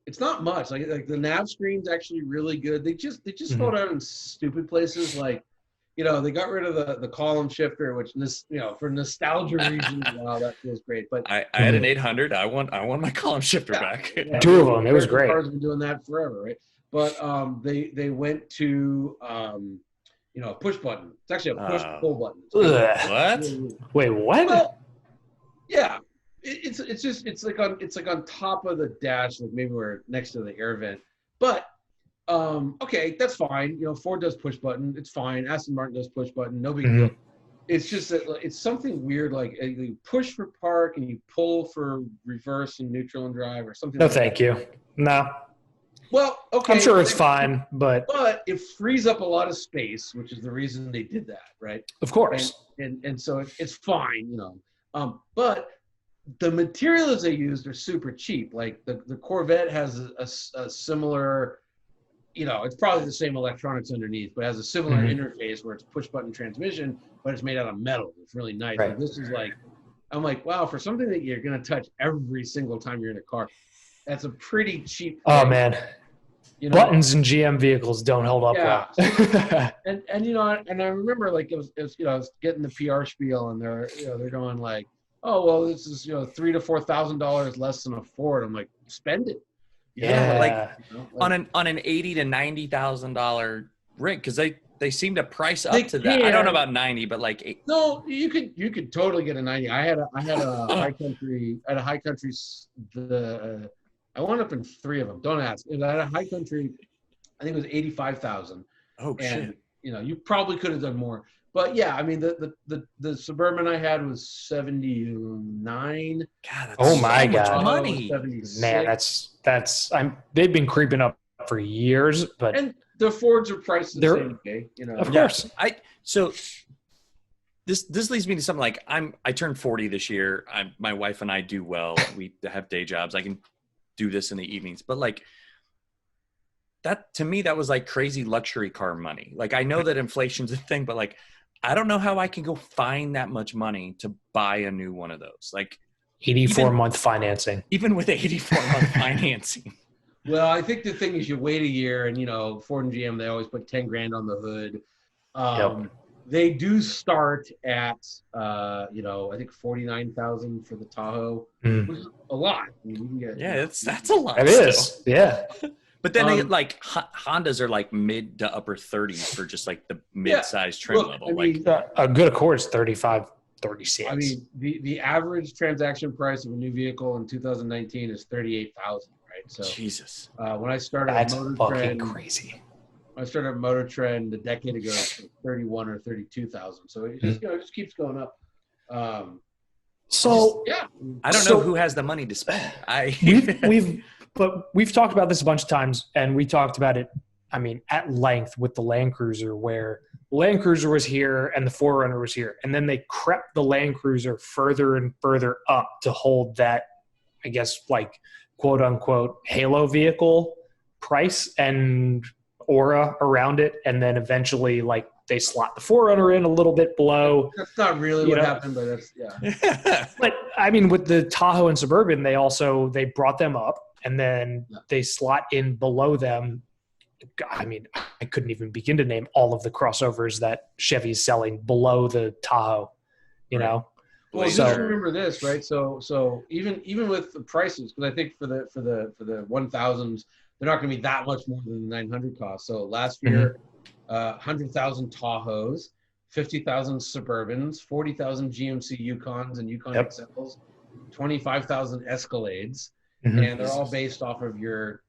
it's not much. Like the nav screen's actually really good. They just fall down in stupid places. Like, they got rid of the column shifter, which for nostalgia reasons, wow, that feels great. But I had an 800. I want my column shifter back. Yeah, 2 of them. It was great. Cars have been doing that forever, right? But they went to a push button. It's actually a push pull button. What? Wait, what? Well, yeah. It's like on top of the dash, like maybe we're next to the air vent. But okay, that's fine. Ford does push button. It's fine. Aston Martin does push button. No big deal. It's just that it's something weird, like you push for park and you pull for reverse and neutral and drive or something. No, like thank you. No. Well, okay. I'm sure it's fine, but it frees up a lot of space, which is the reason they did that, right? Of course. And so it's fine, But the materials they used are super cheap. Like the Corvette has a similar, it's probably the same electronics underneath, but has a similar interface where it's push button transmission, but it's made out of metal. It's really nice. Right. Like, this is like, I'm like, wow, for something that you're going to touch every single time you're in a car, that's a pretty cheap thing. Oh man. Buttons in GM vehicles don't hold up well. and I remember like it was I was getting the PR spiel and they're going like, oh well, this is $3,000 to $4,000 less than a Ford. I'm like, spend it. On an $80,000 to $90,000 rig, because they seem to price up to that. I don't know about 90, but like no, you could totally get a 90. I had a high country. I wound up in 3 of them. Don't ask. I had a high country. I think it was 85,000. Oh shit! You probably could have done more. But yeah, I mean the Suburban I had was 79. God, that's oh my god, money, man! They've been creeping up for years, but and the Fords are priced the same way, Of course. So this leads me to something like I turned 40 this year. My wife and I do well. We have day jobs. I can do this in the evenings, but like that to me, that was like crazy luxury car money. Like I know that inflation's a thing, but like I don't know how I can go find that much money to buy a new one of those. Like 84-month financing. Even with 84-month financing. Well, I think the thing is you wait a year and, Ford and GM, they always put 10 grand on the hood. They do start at, I think 49,000 for the Tahoe, which is a lot. I mean, you can get, that's a lot. It is. Yeah. But then Hondas are like mid to upper 30s for just like the mid-size trim level. A good Accord's 35, 36. I mean, the average transaction price of a new vehicle in 2019 is 38,000, right? So Jesus. When I started that's MotorTrend, fucking crazy. When I started MotorTrend a decade ago, it was 31 or 32,000. So it just keeps going up. I don't know who has the money to spend. We've talked about this a bunch of times, and we talked about it, I mean, at length with the Land Cruiser, where the Land Cruiser was here and the 4Runner was here. And then they crept the Land Cruiser further and further up to hold that, I guess, like, quote unquote, halo vehicle price and aura around it. And then eventually, like, they slot the 4Runner in a little bit below. That's not really what happened, but that's, yeah. But, I mean, with the Tahoe and Suburban, they brought them up. And then they slot in below them. I mean, I couldn't even begin to name all of the crossovers that Chevy's selling below the Tahoe, know? Well, just remember this, right? So even with the prices, because I think for the 1000s, they're not going to be that much more than the 900 cost. So last year, 100,000 Tahoes, 50,000 Suburbans, 40,000 GMC Yukons and Yukon XLs, 25,000 Escalades. And they're all based off of your,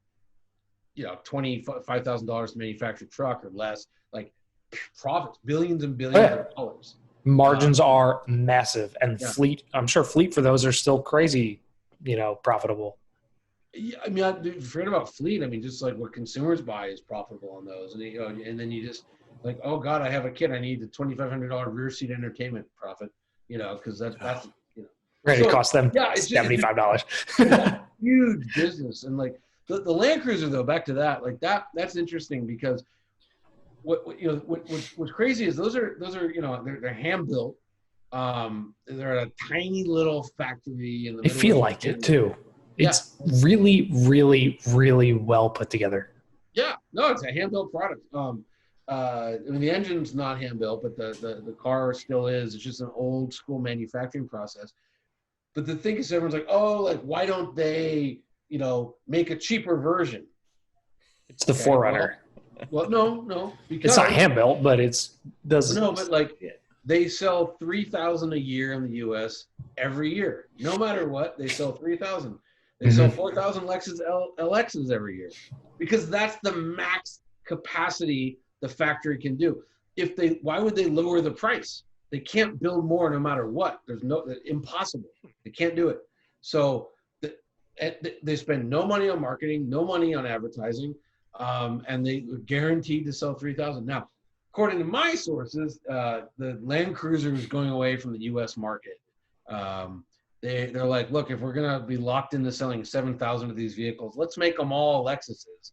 $25,000 to manufacture truck or less, like profits, billions and billions of dollars. Margins are massive, and fleet. I'm sure fleet for those are still crazy, profitable. Yeah, I mean, forget about fleet. I mean, just like what consumers buy is profitable on those, and and then you just like, oh God, I have a kid, I need a $2,500 rear seat entertainment profit, because that's Right, So it costs them yeah, it's $75. a huge business, and like the Land Cruiser though, back to that, like that's interesting because what's crazy is those are they're hand built. They're at a tiny little factory in the They middle feel of like Japan. it too. Yeah. It's really, really, really well put together. Yeah, no, it's a hand built product. I mean, the engine's not hand built, but the car still is. It's just an old school manufacturing process. But the thing is, everyone's like, oh, like why don't they, make a cheaper version? It's the Forerunner. Well, no, because It's not hand built, but does. No, but like they sell 3,000 a year in the U.S. every year. No matter what, they sell 3,000. They sell 4,000 Lexus LXs every year because that's the max capacity the factory can do. Why would they lower the price? They can't build more no matter what. Impossible. They can't do it. So they spend no money on marketing, no money on advertising, and they are guaranteed to sell 3,000. Now, according to my sources, the Land Cruiser is going away from the U.S. market. They're like, look, if we're gonna be locked into selling 7,000 of these vehicles, let's make them all Lexuses.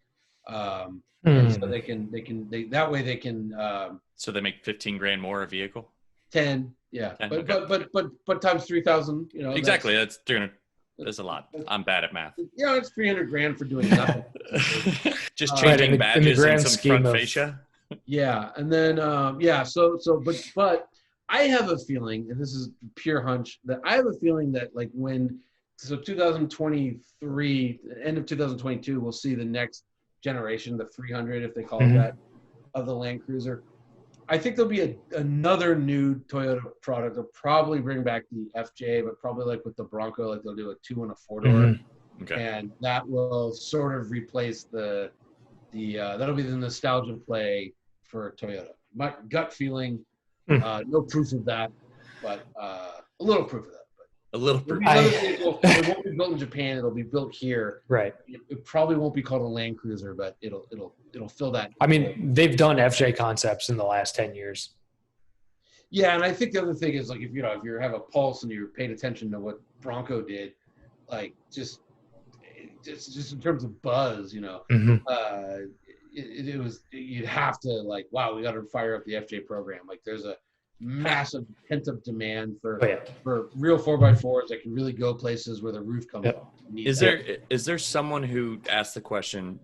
And so they can that way they can. So they make 15 grand more a vehicle. 10, yeah, 10, but, okay. but times 3,000, Exactly. That's a lot. I'm bad at math. It's 300 grand for doing nothing. Just changing badges and some front fascia. Yeah, and then but I have a feeling, and this is pure hunch, that I have a feeling that like 2023, end of 2022, we'll see the next generation, the 300, if they call it that, of the Land Cruiser. I think there'll be another new Toyota product. They'll probably bring back the FJ, but probably like with the Bronco, like they'll do a 2 and a 4-door, and that will sort of replace that'll be the nostalgia play for Toyota. My gut feeling, no proof of that, but a little proof of that. A little proof. It won't be built in Japan. It'll be built here. Right. It probably won't be called a Land Cruiser, but it'll fill that. I mean, they've done FJ concepts in the last 10 years. Yeah, and I think the other thing is like if you have a pulse and you're paying attention to what Bronco did, like just in terms of buzz, it was, you'd have to like, wow, we got to fire up the FJ program. Like there's a massive pent-up demand for real 4x4s that can really go places where the roof comes off. Is there someone who asked the question,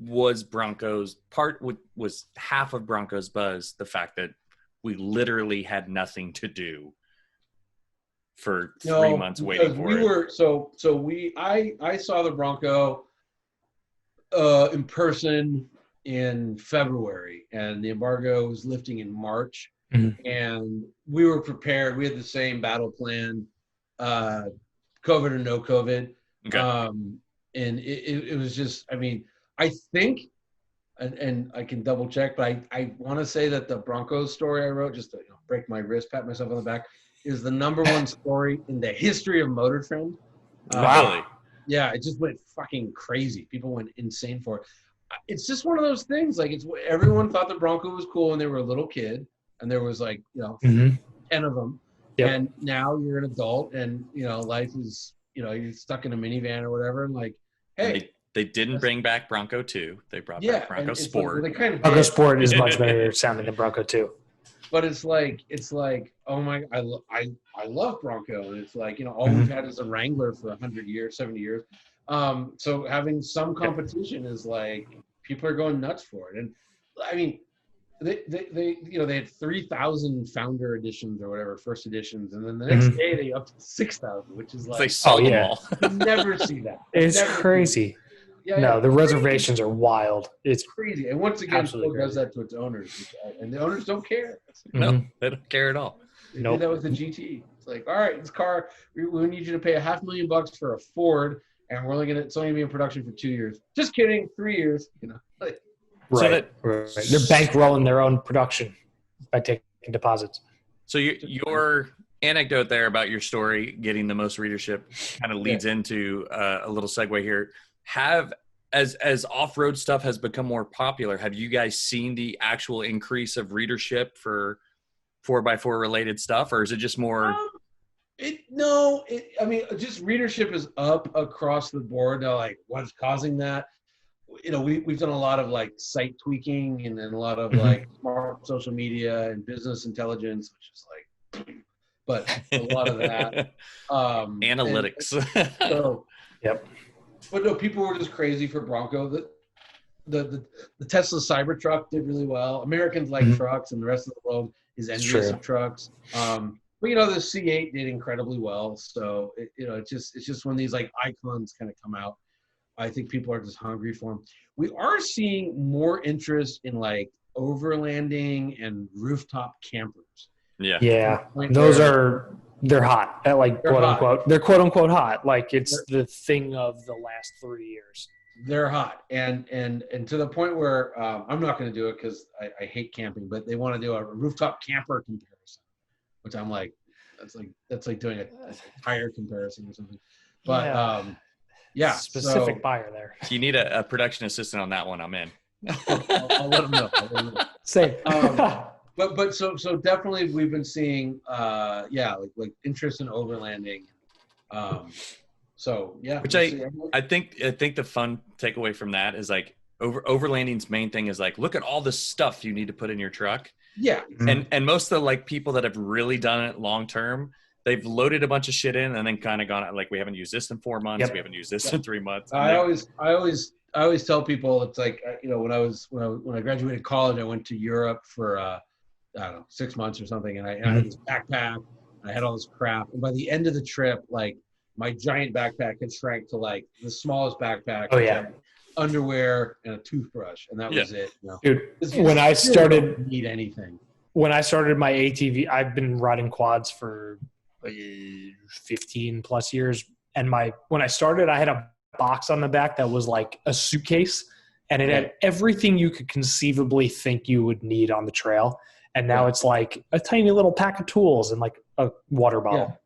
was half of Bronco's buzz the fact that we literally had nothing to do for 3 months waiting for it? I saw the Bronco in person in February, and the embargo was lifting in March, and we were prepared. We had the same battle plan, COVID or no COVID. And it was just, I mean, I think, and I can double check, but I want to say that the Broncos story I wrote, just to break my wrist, pat myself on the back, is the #1 story in the history of MotorTrend. Really? Yeah, it just went fucking crazy. People went insane for it. It's just one of those things. Like everyone thought the Bronco was cool when they were a little kid, and there was like 10 of them. Yep. And now you're an adult, and life is you're stuck in a minivan or whatever, and like, hey, they didn't bring back Bronco 2. They brought back Bronco Sport. Like, kind of Bronco Sport is much better sounding than Bronco 2. But it's like, oh my, I love Bronco, and it's like all we've had is a Wrangler for 100 years, 70 years. So having some competition is like, people are going nuts for it. And I mean, they had 3,000 founder editions or whatever, first editions, and then the next day they upped to 6,000, which is like, they sold them all. You never see that. It's crazy. The reservations are wild. It's crazy. And once again, Ford does that to its owners, and the owners don't care. No, they don't care at all. They did that with the GT. It's like, all right, this car, we need you to pay $500,000 for a Ford, and it's only gonna be in production for 2 years. Just kidding, 3 years. Right. They're bankrolling their own production by taking deposits. So your anecdote there about your story getting the most readership kind of leads into a little segue here. As off-road stuff has become more popular, have you guys seen the actual increase of readership for 4x4 related stuff, or is it just more? Just readership is up across the board. Now, like, what's causing that? We've done a lot of like site tweaking and then a lot of like smart social media and business intelligence, which is like, but a lot of that Analytics. Yep. But no, people were just crazy for Bronco. The Tesla Cybertruck did really well. Americans like trucks, and the rest of the world is envious of trucks. But the C8 did incredibly well. So it's just when these like icons kind of come out, I think people are just hungry for them. We are seeing more interest in like overlanding and rooftop campers. Yeah. They're hot. They're quote unquote hot. Like it's the thing of the last 3 years. They're hot. And to the point where I'm not going to do it because I hate camping, but they want to do a rooftop camper comparison, which I'm like, that's like doing a tire comparison or something. But specific buyer there. You need a production assistant on that one. I'm in. I'll let them know. Same. But so definitely we've been seeing like interest in overlanding. Which I think the fun takeaway from that is like overlanding's main thing is like, look at all the stuff you need to put in your truck. Yeah. And most of the like people that have really done it long term, they've loaded a bunch of shit in and then kind of gone like, we haven't used this in 4 months. Yep. We haven't used this in 3 months. I always tell people, it's like, when I graduated college, I went to Europe for, I don't know, 6 months or something. And I had this backpack and I had all this crap. And by the end of the trip, like my giant backpack had shrank to like the smallest backpack. Oh yeah. Underwear and a toothbrush. And that was it. Dude, when I started, don't need anything. When I started my ATV, I've been riding quads for 15 plus years. And when I started, I had a box on the back that was like a suitcase, and it had everything you could conceivably think you would need on the trail. And now it's like a tiny little pack of tools and like a water bottle,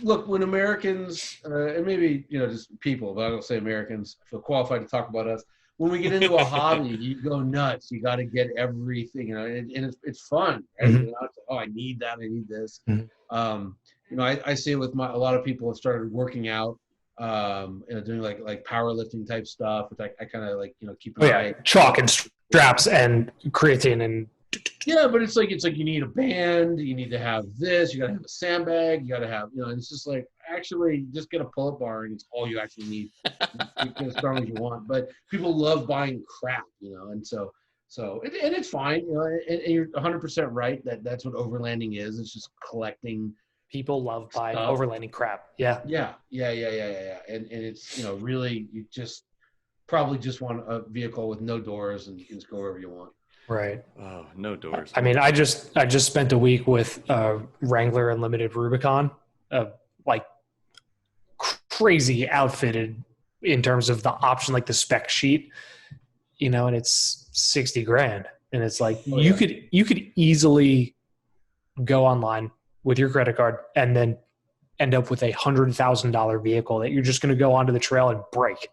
Look, when Americans, and maybe, just people, but I don't say Americans, I feel qualified to talk about us. When we get into a hobby, you go nuts. You got to get everything, and it's fun. Right? It's like, I need that. I need this. I see it with a lot of people have started working out, doing like powerlifting type stuff, which I kind of like, keep an eye. Chalk and straps and creatine and. Yeah, but it's like you need a band, you need to have this, you got to have a sandbag, you got to have, and it's just like, actually just get a pull-up bar and it's all you actually need. You get as strong as you want. But people love buying crap, and so it's fine, and you're 100% right that's what overlanding is. It's just collecting. People love buying overlanding crap. Yeah. And it's, really, you just probably just want a vehicle with no doors and you can just go wherever you want. Right. Oh, no doors. I mean, I just spent a week with Wrangler Unlimited Rubicon, like crazy outfitted in terms of the option, like the spec sheet, and it's $60,000, and it's like you could easily go online with your credit card and then end up with $100,000 vehicle that you're just going to go onto the trail and break,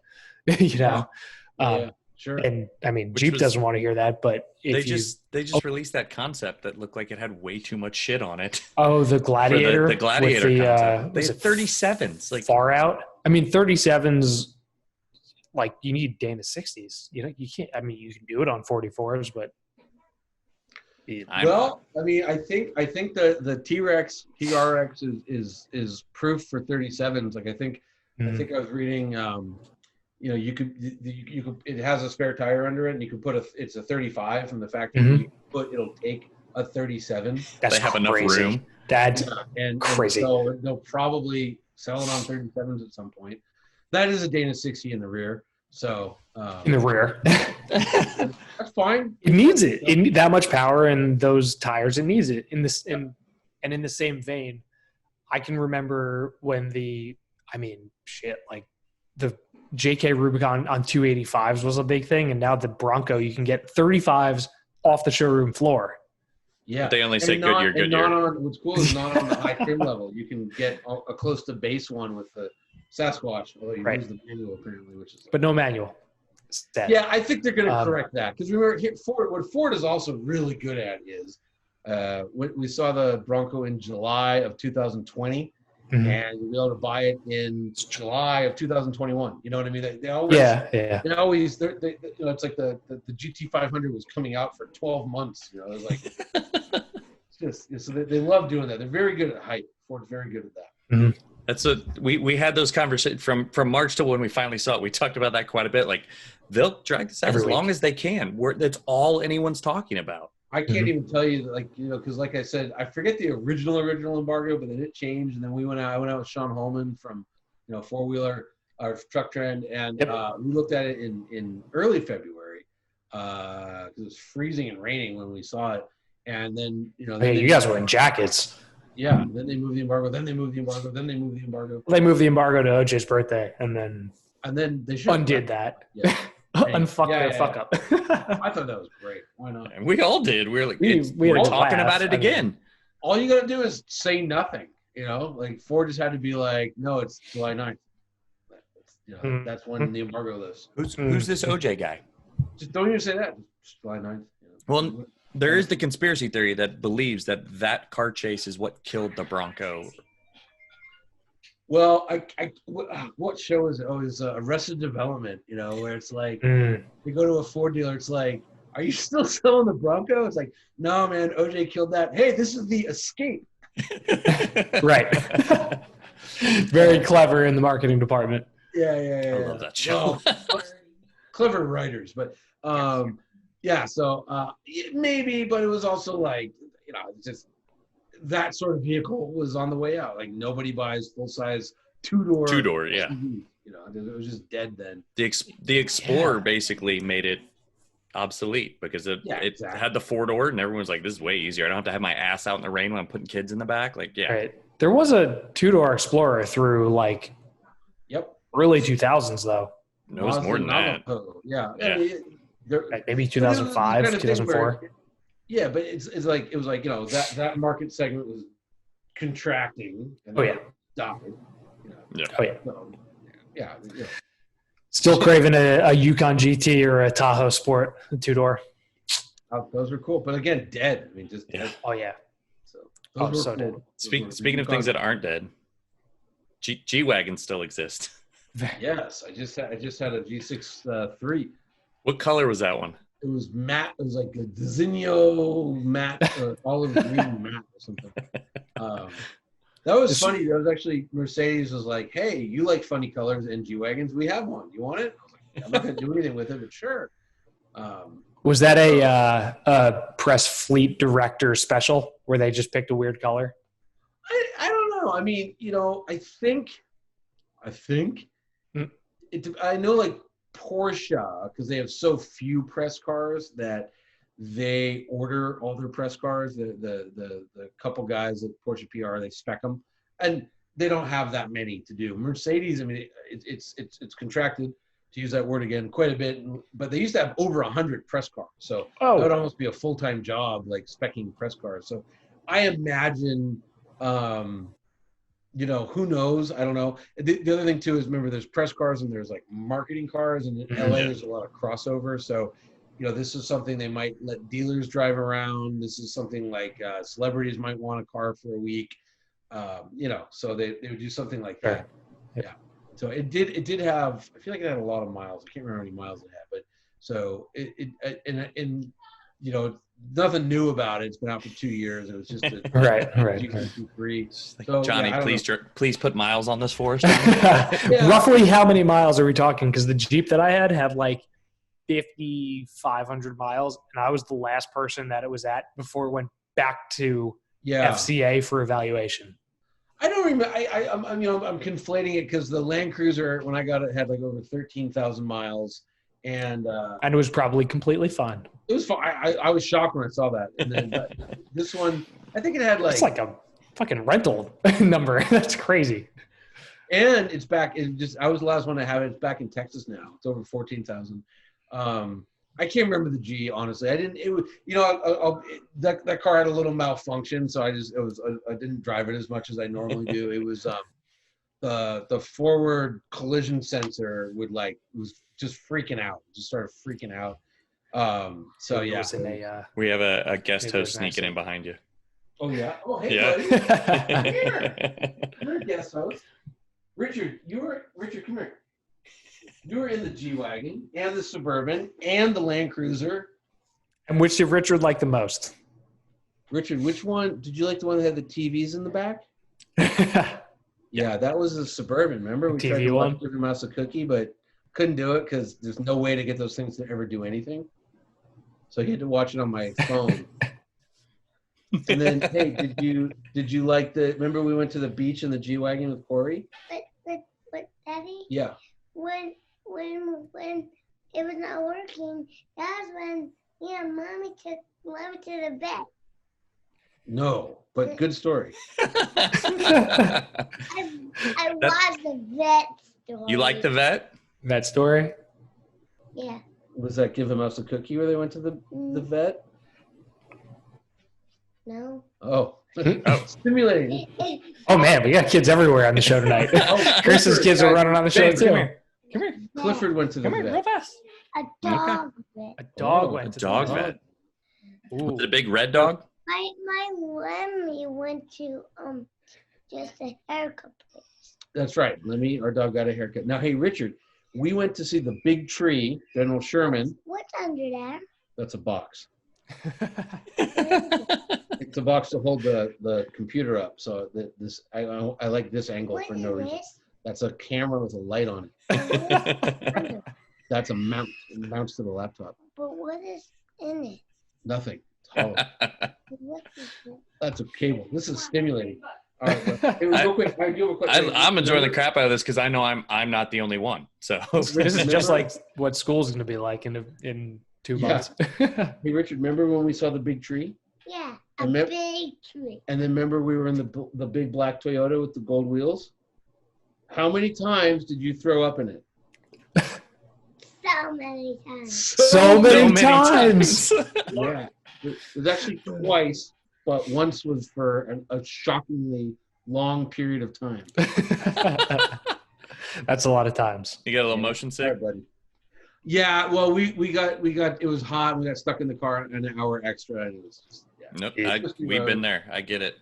Sure. And I mean, Jeep doesn't want to hear that, but they just released that concept that looked like it had way too much shit on it. Oh, the Gladiator. The Gladiator concept. They had 37s, like far out. I mean, 37s, like you need Dana 60s. You can't. I mean, you can do it on 44s, but. I think the T-Rex TRX is proof for 37s. Like I think I was reading. You could it has a spare tire under it, and you can it's a 35 from the factory. It'll take a 37. They have enough room. That's crazy. And so they'll probably sell it on 37s at some point. That is a Dana 60 in the rear. So in the rear, that's fine. It needs it. It need that much power and those tires. It needs it. In the same vein, I can remember when the JK Rubicon on 285s was a big thing, and now the Bronco, you can get 35s off the showroom floor. Yeah. But they only say And not, Goodyear, and not Goodyear. on, what's cool is not on the high trim level. You can get a close to base one with the Sasquatch, although you Right. lose the manual apparently, which is. But no manual. Instead. Yeah, I think they're going to correct that because remember, what Ford is also really good at is we saw the Bronco in July of 2020, and you'll be able to buy it in July of 2021. You know what I mean? They always, they always, they you know, it's like the GT500 was coming out for 12 months. You know, it was like, it's just so they love doing that. They're very good at hype. Ford's very good at that. Mm-hmm. That's we had those conversations from March to when we finally saw it. We talked about that quite a bit. Like they'll drag this out as long as they can. That's all anyone's talking about. I can't even tell you, like, you know, because like I said, I forget the original embargo, but then it changed, and then we went out. I went out with Sean Holman from, you know, Four Wheeler or Truck Trend, and we looked at it in early February because it was freezing and raining when we saw it, and then you know, you guys were in jackets. Yeah, then they moved the embargo. Then they moved the embargo. Then they moved the embargo. They moved the embargo to OJ's birthday, and then they undid that. Yeah. Unfuck their fuck up. I thought that was great. Why not? And we all did. We were like, we were talking about it again. All you got to do is say nothing. You know, like Ford just had to be like, no, it's July 9th. You know, that's when the embargo lifts. Who's this OJ guy? Just don't even say that. Just July 9th. You know. Well, there is the conspiracy theory that believes that car chase is what killed the Bronco. Well, what show is it? Oh, it's Arrested Development, you know, where it's like, you go to a Ford dealer, it's like, are you still selling the Bronco? It's like, no, man, OJ killed that. Hey, this is the Escape. Right. Very clever in the marketing department. Yeah. I love that show. Well, clever writers, but so maybe, but it was also like, you know, just that sort of vehicle was on the way out. Like nobody buys full size two-door, yeah. SUV. You know, it was just dead then. The Explorer basically made it obsolete because it had the 4-door, and everyone's like, this is way easier. I don't have to have my ass out in the rain when I'm putting kids in the back. Like, Right. There was a 2-door Explorer through like early 2000s though. No, it was more than that. Yeah. Yeah. I mean, maybe 2005, 2004. Yeah, but it's like, it was like, you know, that market segment was contracting and died. You know. So, yeah. Still craving a Yukon GT or a Tahoe Sport, a 2-door. Those were cool, but again, dead. I mean, just dead. Oh yeah. So so cool. dead. Speaking of things that aren't dead, G-wagons still exist. Yes, I just had a G6 3. What color was that one? It was matte. It was like a Designo matte, olive green matte or something. That was funny. That was actually Mercedes was like, "Hey, you like funny colors and G-wagons? We have one. You want it?" I was like, "I'm not gonna do anything with it, but sure." Was that a press fleet director special where they just picked a weird color? I don't know. I mean, you know, I think I know like Porsche, because they have so few press cars that they order all their press cars. The couple guys at Porsche PR, they spec them, and they don't have that many to do. Mercedes, I mean, it's contracted, to use that word again, quite a bit, but they used to have over 100 press cars, so that would almost be a full-time job, like specking press cars. So I imagine, you know, who knows? I don't know. The other thing too is, remember, there's press cars and there's like marketing cars, and in LA there's a lot of crossover. So, you know, this is something they might let dealers drive around. This is something like celebrities might want a car for a week. You know, so they would do something like that. Yeah. So it did have, I feel like it had a lot of miles. I can't remember how many miles it had, but so and you know, nothing new about it. It's been out for 2 years. It was just a right. GT3. So, Johnny, please put miles on this for us. Roughly how many miles are we talking? Because the Jeep that I had like 5,500 miles, and I was the last person that it was at before it went back to FCA for evaluation. I don't remember. I'm you know, I'm conflating it because the Land Cruiser, when I got it, had like over 13,000 miles, and it was probably completely fine. It was fine. I was shocked when I saw that. And then this one, I think it had like, it's like a fucking rental number. That's crazy. And it's back. I was the last one to have it. It's back in Texas now. It's over 14,000. I can't remember the G, honestly. I didn't. It was, that car had a little malfunction, so I didn't drive it as much as I normally do. It was the forward collision sensor was just freaking out. Just started freaking out. So It yeah. was in a, We have a guest Maybe host there's an sneaking in behind you. Oh yeah. Oh hey Yeah. buddy. Come here. You're a guest host. Richard, come here. You were in the G-Wagon and the Suburban and the Land Cruiser. and which did Richard like the most? Richard, which one? Did you like the one that had the TVs in the back? Yeah, that was the Suburban. Remember? We tried TV to one? give him mouse a cookie, but couldn't do it because there's no way to get those things to ever do anything. So he had to watch it on my phone. And then, hey, did you like remember we went to the beach in the G-Wagon with Corey? But Daddy, Yeah. when it was not working, that's when Mommy took Mommy to the vet. No, but good story. I watched the vet story. You like the vet? That story? Yeah. Was that give him mouse a cookie where they went to the vet? No. Oh. Oh. Stimulating. Oh man, we got kids everywhere on the show tonight. Chris's kids are running on the show Dave, too. come here. Come here. Clifford went to the Come here, real vet. fast. A dog vet. A dog Oh, went A to dog the vet. Ooh. Was it a big red dog? My Lemmy went to just a haircut place. That's right. Our dog got a haircut. Now, hey, Richard, we went to see the big tree, General Sherman. What's under there? That's a box. It's a box to hold the computer up. So I like this angle What for is no reason. this? That's a camera with a light on it. And what is under? That's a mount. It mounts to the laptop. But what is in it? Nothing. It's hollow. What is it? That's a cable. This is stimulating. All right. Hey, real quick. I do have a question. I'm enjoying the crap out of this because I know I'm not the only one. So This is just like what school's going to be like in 2 Yeah. months. Hey, Richard, remember when we saw the big tree? Yeah, a And big tree. And then remember we were in the big black Toyota with the gold wheels? How many times did you throw up in it? So many times. So many times. Yeah. It was actually twice, but once was for a shockingly long period of time. That's a lot of times. You got a little motion All sick? right, buddy. Yeah, well, we got it was hot. And we got stuck in the car an hour extra, and it was just, yeah. Nope. Yeah. We've been there. I get it.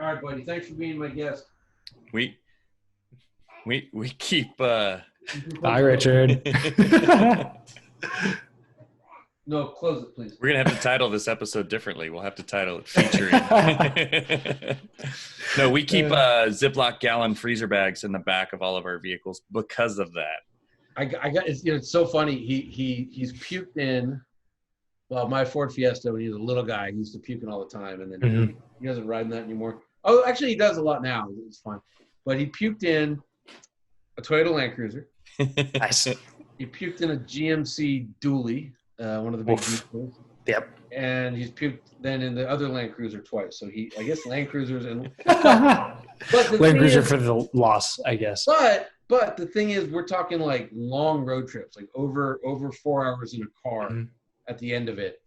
All right, buddy. Thanks for being my guest. We keep Bye, Richard. No, close it, please. we're gonna have to title this episode differently. We'll have to title it featuring. No, we keep Ziploc gallon freezer bags in the back of all of our vehicles because of that. I got it's so funny. He's puked in. Well, my Ford Fiesta when he was a little guy, he used to puke in all the time, and then he doesn't ride in that anymore. Oh, actually, he does a lot now. It's fine. But he puked in a Toyota Land Cruiser. Nice. He puked in a GMC Dually, one of the big Oof. vehicles. Yep. And he's puked then in the other Land Cruiser twice. So I guess Land Cruisers and but the Land thing Cruiser is- for the loss, I guess. But the thing is, we're talking like long road trips, like over 4 hours in a car. Mhm. At the end of it,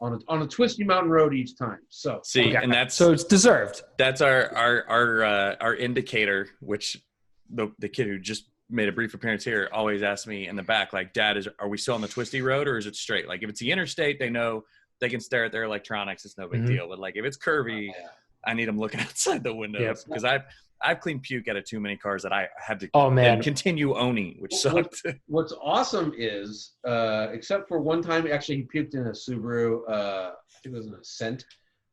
on a twisty mountain road each time. So See, Okay. and that's So it's deserved. that's our indicator, which the kid who just made a brief appearance here always asks me in the back, like, Dad, are we still on the twisty road or is it straight? Like if it's the interstate, they know they can stare at their electronics. It's no big Mhm. deal. But like if it's curvy, I need them looking outside the windows because I've cleaned puke out of too many cars that I had to Oh, man. continue owning, which sucked. what's awesome is, except for one time, actually he puked in a Subaru. I think it was an Ascent.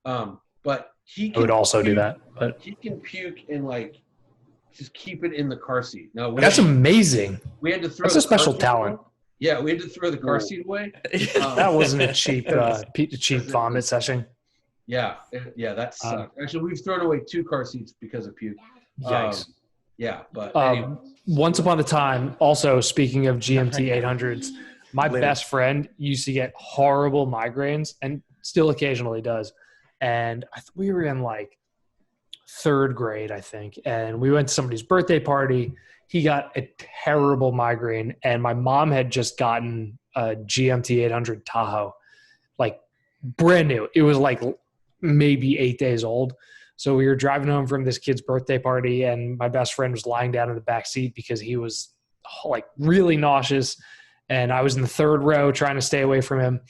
But he I would also do puke- that. But He can puke and like just keep it in the car seat. No, that's amazing. we had to throw. That's the a special car seat talent. away. Yeah, we had to throw the car seat away. That wasn't a cheap vomit session. Yeah, that sucked. Actually, we've thrown away 2 car seats because of puke. Yikes. Yeah, but anyway. Once upon a time, also speaking of GMT 800s, my best friend used to get horrible migraines and still occasionally does. And we were in like 3rd grade, I think. And we went to somebody's birthday party. He got a terrible migraine and my mom had just gotten a GMT 800 Tahoe, like brand new. It was like maybe 8 days old. So we were driving home from this kid's birthday party, and my best friend was lying down in the back seat because he was like really nauseous. And I was in the third row trying to stay away from him.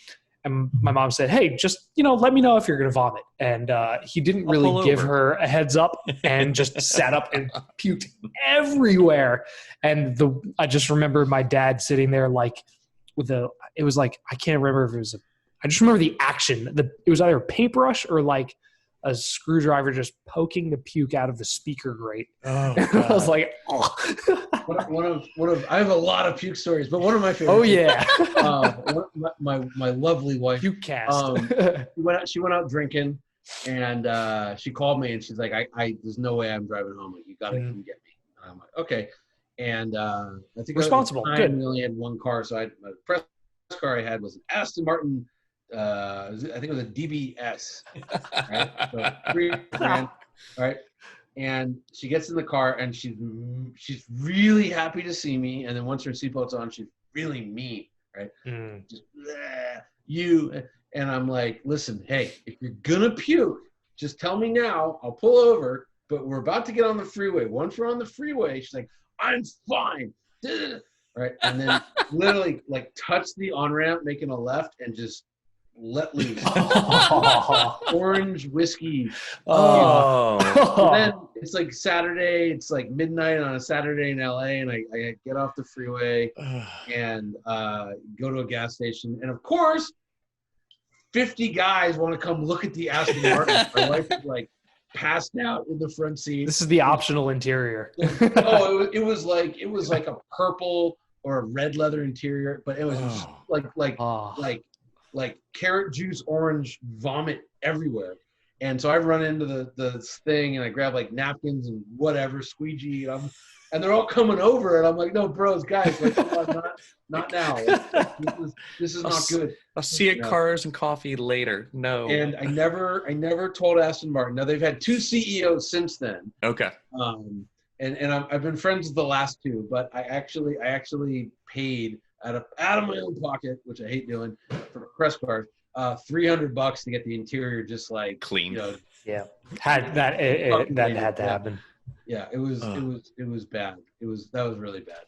And my mom said, hey, just, let me know if you're going to vomit. And he didn't really give her a heads up and just sat up and puked everywhere. And I just remember my dad sitting there like it was like, I can't remember if it was I just remember the action. It was either a paintbrush or like a screwdriver just poking the puke out of the speaker grate. Oh, I was like, oh. one of I have a lot of puke stories, but one of my favorites. Oh yeah. My lovely wife. Puke cast. She went out drinking, and she called me and she's like, I there's no way I'm driving home. Like, you gotta come get me. And I'm like, okay. And I think responsible. I only had one car, so my press car I had was an Aston Martin. I think it was a DBS, right? So $3,000, right? And she gets in the car and she's really happy to see me. And then once her seatbelt's on, she's really mean, right? Just you. And I'm like, listen, hey, if you're gonna puke, just tell me now. I'll pull over. But we're about to get on the freeway. Once we're on the freeway, she's like, I'm fine. Right? And then literally like touch the on-ramp, making a left, and just let loose. Orange whiskey. Oh. And then it's like Saturday. It's like midnight on a Saturday in LA, and I get off the freeway and go to a gas station. And of course, 50 guys want to come look at the Aston Martin. My wife is like passed out in the front seat. This is the optional interior. It was like a purple or a red leather interior, but it was just like carrot juice, orange vomit everywhere. And so I run into the thing and I grab like napkins and whatever, squeegee, and they're all coming over, and I'm like, no, bros, guys, like, not now. Like, this is not good. I'll see you at Cars and Coffee later. No. And I never told Aston Martin. Now they've had 2 CEOs since then. Okay. And I've been friends with the last 2, but I actually paid out of my own pocket, which I hate doing, for press cars, $300 to get the interior just like clean. Yeah, that had to happen. Yeah, it was bad. That was really bad.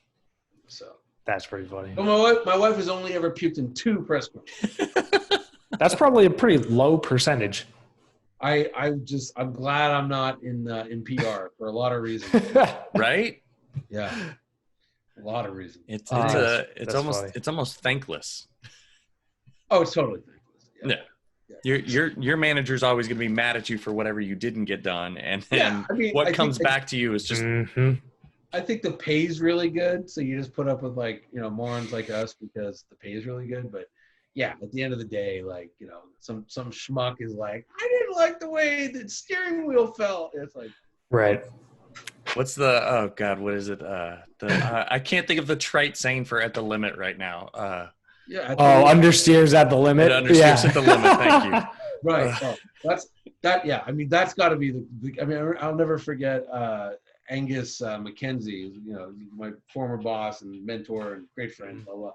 So that's pretty funny. But my wife has only ever puked in 2 press cars. That's probably a pretty low percentage. I'm glad I'm not in PR for a lot of reasons. Right? Yeah. A lot of reasons. It's funny. almost thankless. Oh, it's totally thankless. Yeah. Your manager's always going to be mad at you for whatever you didn't get done, and what comes back to you is just. Mm-hmm. I think the pay's really good, so you just put up with morons like us because the pay is really good. But yeah, at the end of the day, some schmuck is like, I didn't like the way the steering wheel felt. It's like, right. What's the what is it? I can't think of the trite saying for at the limit right now. Understeers at the limit. Understeers at the limit. Thank you. Right. That's that. Yeah. I mean, that's got to be I'll never forget Angus McKenzie. My former boss and mentor and great friend. Blah, blah.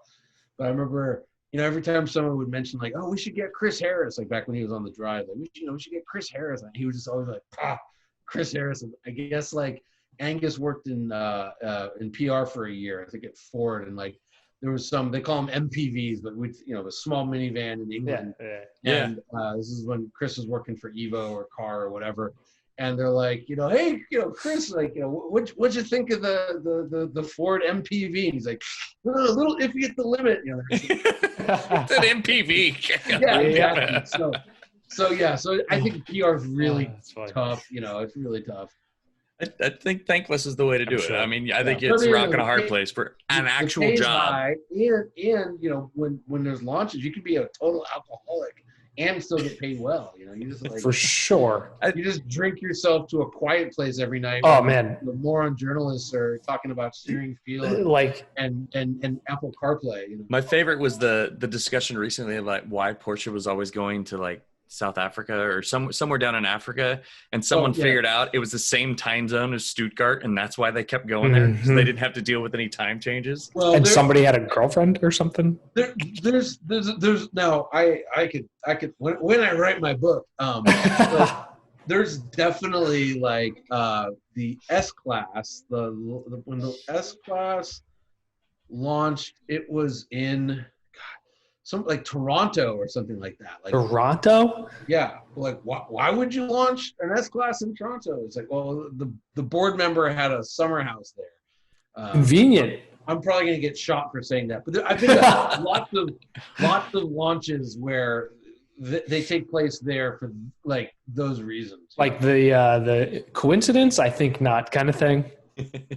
But I remember, every time someone would mention like, oh, we should get Chris Harris, like back when he was on the drive, like we should get Chris Harris, and he was just always like, Chris Harris. And I guess like Angus worked in PR for a year, I think at Ford, and like there was they call them MPVs, but with a small minivan in England. Yeah. And this is when Chris was working for Evo or Car or whatever. And they're like, hey, Chris, like, what'd you think of the Ford MPV? And he's like, a little iffy at the limit. It's an MPV. Yeah, exactly. So I think PR is really tough. It's really tough. I think thankless is the way to do it. I mean, I think it's rocking a hard place for an actual job. High, and when there's launches, you could be a total alcoholic and still get paid well. You just like, for sure. You just drink yourself to a quiet place every night. Oh man, the moron journalists are talking about steering feel and Apple CarPlay. My favorite was the discussion recently of like why Porsche was always going to like South Africa or somewhere down in Africa, and someone figured out it was the same time zone as Stuttgart, and that's why they kept going there, because they didn't have to deal with any time changes. Well, and somebody had a girlfriend or something. There's now I could when I write my book, there's definitely like the S-Class, when the S-Class launched, it was in some like Toronto or something like that. Like Toronto? Yeah. Like why would you launch an S-Class in Toronto? It's like, well, the board member had a summer house there. Convenient. I'm probably going to get shot for saying that, but I've been to lots of launches where they take place there for like those reasons. Like the coincidence, I think not, kind of thing.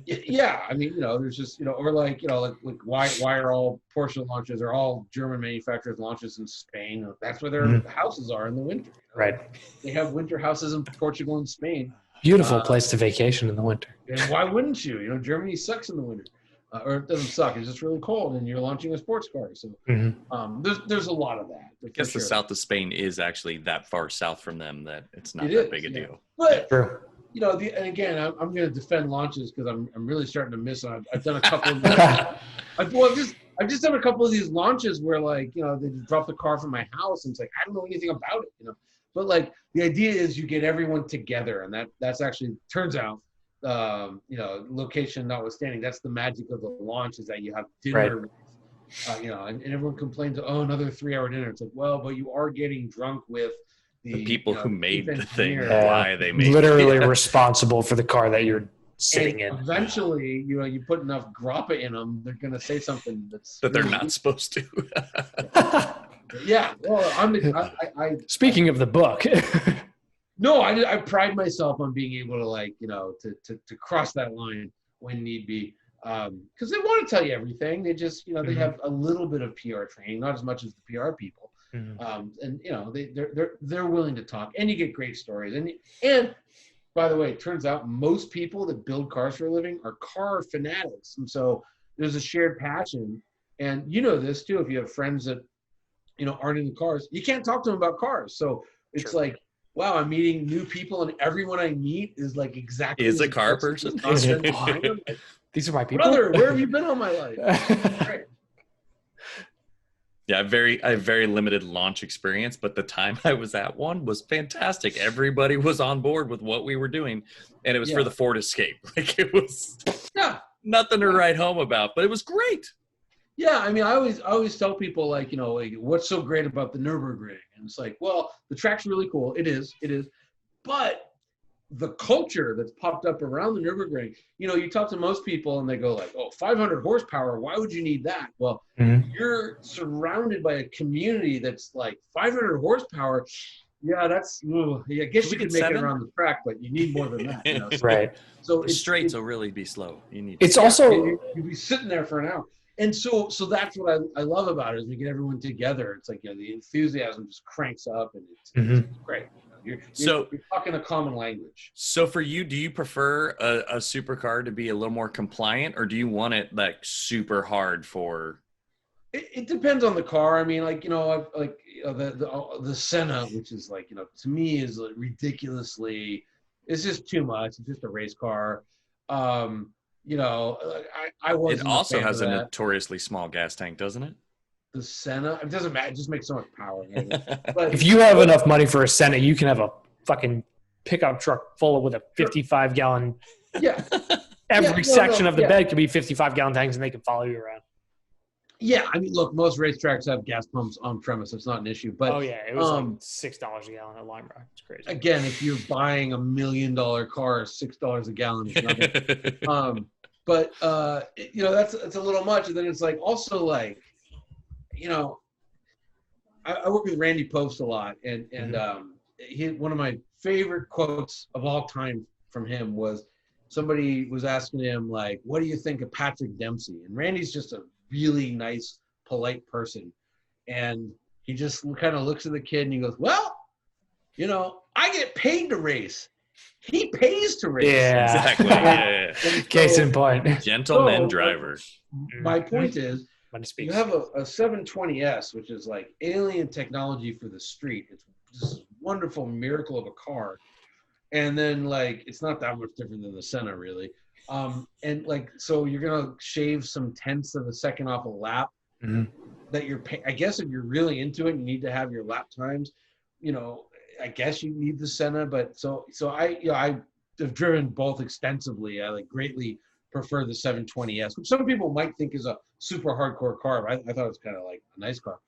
Yeah, I mean, there's just, or like, like why are all Porsche launches or all German manufacturers launches in Spain? That's where their houses are in the winter. Right. They have winter houses in Portugal and Spain. Beautiful place to vacation in the winter. And why wouldn't you? Germany sucks in the winter. Or it doesn't suck. It's just really cold, and you're launching a sports car. So there's a lot of that. I guess the south of Spain is actually that far south from them that it's not big a deal. But true. And again, I'm going to defend launches because I'm really starting to miss them. I've done a couple of I've just done a couple of these launches where like, they drop the car from my house and it's like, I don't know anything about it, But like the idea is you get everyone together, and that's actually turns out, location notwithstanding, that's the magic of the launch, is that you have dinner, right. And everyone complains, another 3-hour dinner. It's like, well, but you are getting drunk with the people who made the thing, why they made literally responsible for the car that you're sitting in. Eventually, you put enough grappa in them, they're going to say something that they're not supposed to. Yeah. Well, I speaking of the book. No, I pride myself on being able to like, to cross that line when need be. Because they want to tell you everything. They just, they have a little bit of PR training, not as much as the PR people. And they're willing to talk, and you get great stories. And by the way, it turns out most people that build cars for a living are car fanatics, and so there's a shared passion. And this too, if you have friends that aren't into cars, you can't talk to them about cars. So it's like, wow, I'm meeting new people, and everyone I meet is like exactly a car person. These are my people. Brother, where have you been all my life? Right. Yeah, I have very limited launch experience, but the time I was at one was fantastic. Everybody was on board with what we were doing, and it was for the Ford Escape. Like, it was nothing to write home about, but it was great. Yeah, I mean, I always tell people like, what's so great about the Nürburgring? And it's like, well, the track's really cool. It is. But the culture that's popped up around the Nürburgring, you talk to most people and they go like, 500 horsepower, why would you need that? Well, you're surrounded by a community that's like 500 horsepower. Yeah, I guess you could make it around the track, but you need more than that. Right. So the straights will really be slow. It's also you'd be sitting there for an hour. And so that's what I love about it, is we get everyone together. It's like, the enthusiasm just cranks up, and it's great. You're talking a common language. So for you, do you prefer a supercar to be a little more compliant, or do you want it like super hard for? It depends on the car. I mean, like, the Senna, which is like, to me is like ridiculously, it's just too much. It's just a race car. I wasn't. It also has a notoriously small gas tank, doesn't it? The Senna, it doesn't matter. It just makes so much power. But if you have enough money for a Senna, you can have a fucking pickup truck full with a 55-gallon. Yeah. Every section of the bed could be 55-gallon tanks, and they can follow you around. Yeah, I mean, look, most racetracks have gas pumps on premise. It's not an issue. But it was like $6 a gallon at Lime Rock. It's crazy. Again, if you're buying $1 million car, $6 a gallon is nothing. But that's a little much. And then it's like also like, I work with Randy Post a lot, and one of my favorite quotes of all time from him was, somebody was asking him like, what do you think of Patrick Dempsey? And Randy's just a really nice, polite person, and he just kind of looks at the kid and he goes, well, I get paid to race. He pays to race. Yeah, exactly. Yeah. Case in point. Gentleman driver. My point is, you have a 720S, which is like alien technology for the street. It's this wonderful miracle of a car. And then like it's not that much different than the Senna really. And like so you're gonna shave some tenths of a second off a lap that I guess if you're really into it, you need to have your lap times. You know, I guess you need the Senna, but so I have driven both extensively. I like greatly prefer the 720S, which some people might think is a super hardcore car, but I thought it was kind of like a nice car.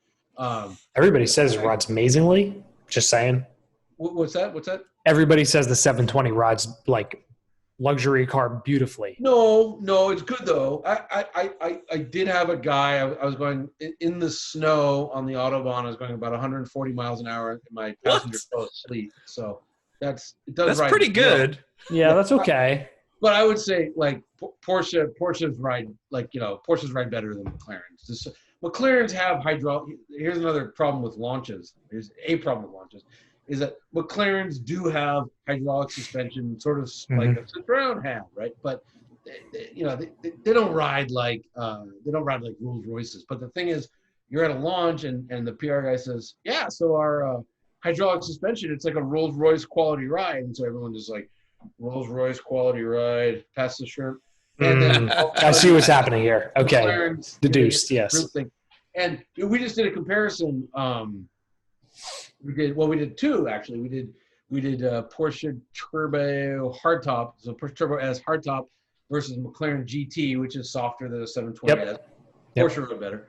Everybody says it rides amazingly. Just saying. What's that? Everybody says the 720 rides like luxury car beautifully. No, it's good though. I did have a guy. I was going in the snow on the Autobahn. I was going about 140 miles an hour. And my passenger fell asleep. So that's ride pretty good. Yeah, that's okay. But I would say like Porsches ride Porsches ride better than McLarens. McLarens have hydraulic. Here's another problem with launches. Here's a problem with launches. Is that McLarens do have hydraulic suspension, sort of like a Citroen had, right? But they don't ride like Rolls Royces. But the thing is, you're at a launch and the PR guy says, yeah, so our hydraulic suspension, it's like a Rolls Royce quality ride, and so everyone just like Rolls Royce quality ride, pass the shrimp. And then I see what's happening here. Okay, McLarens, deduced, yes. And we just did a comparison. We did two actually. We did Porsche Turbo hardtop, so Porsche Turbo S hardtop versus McLaren GT, which is softer than a 720S. Porsche rode better.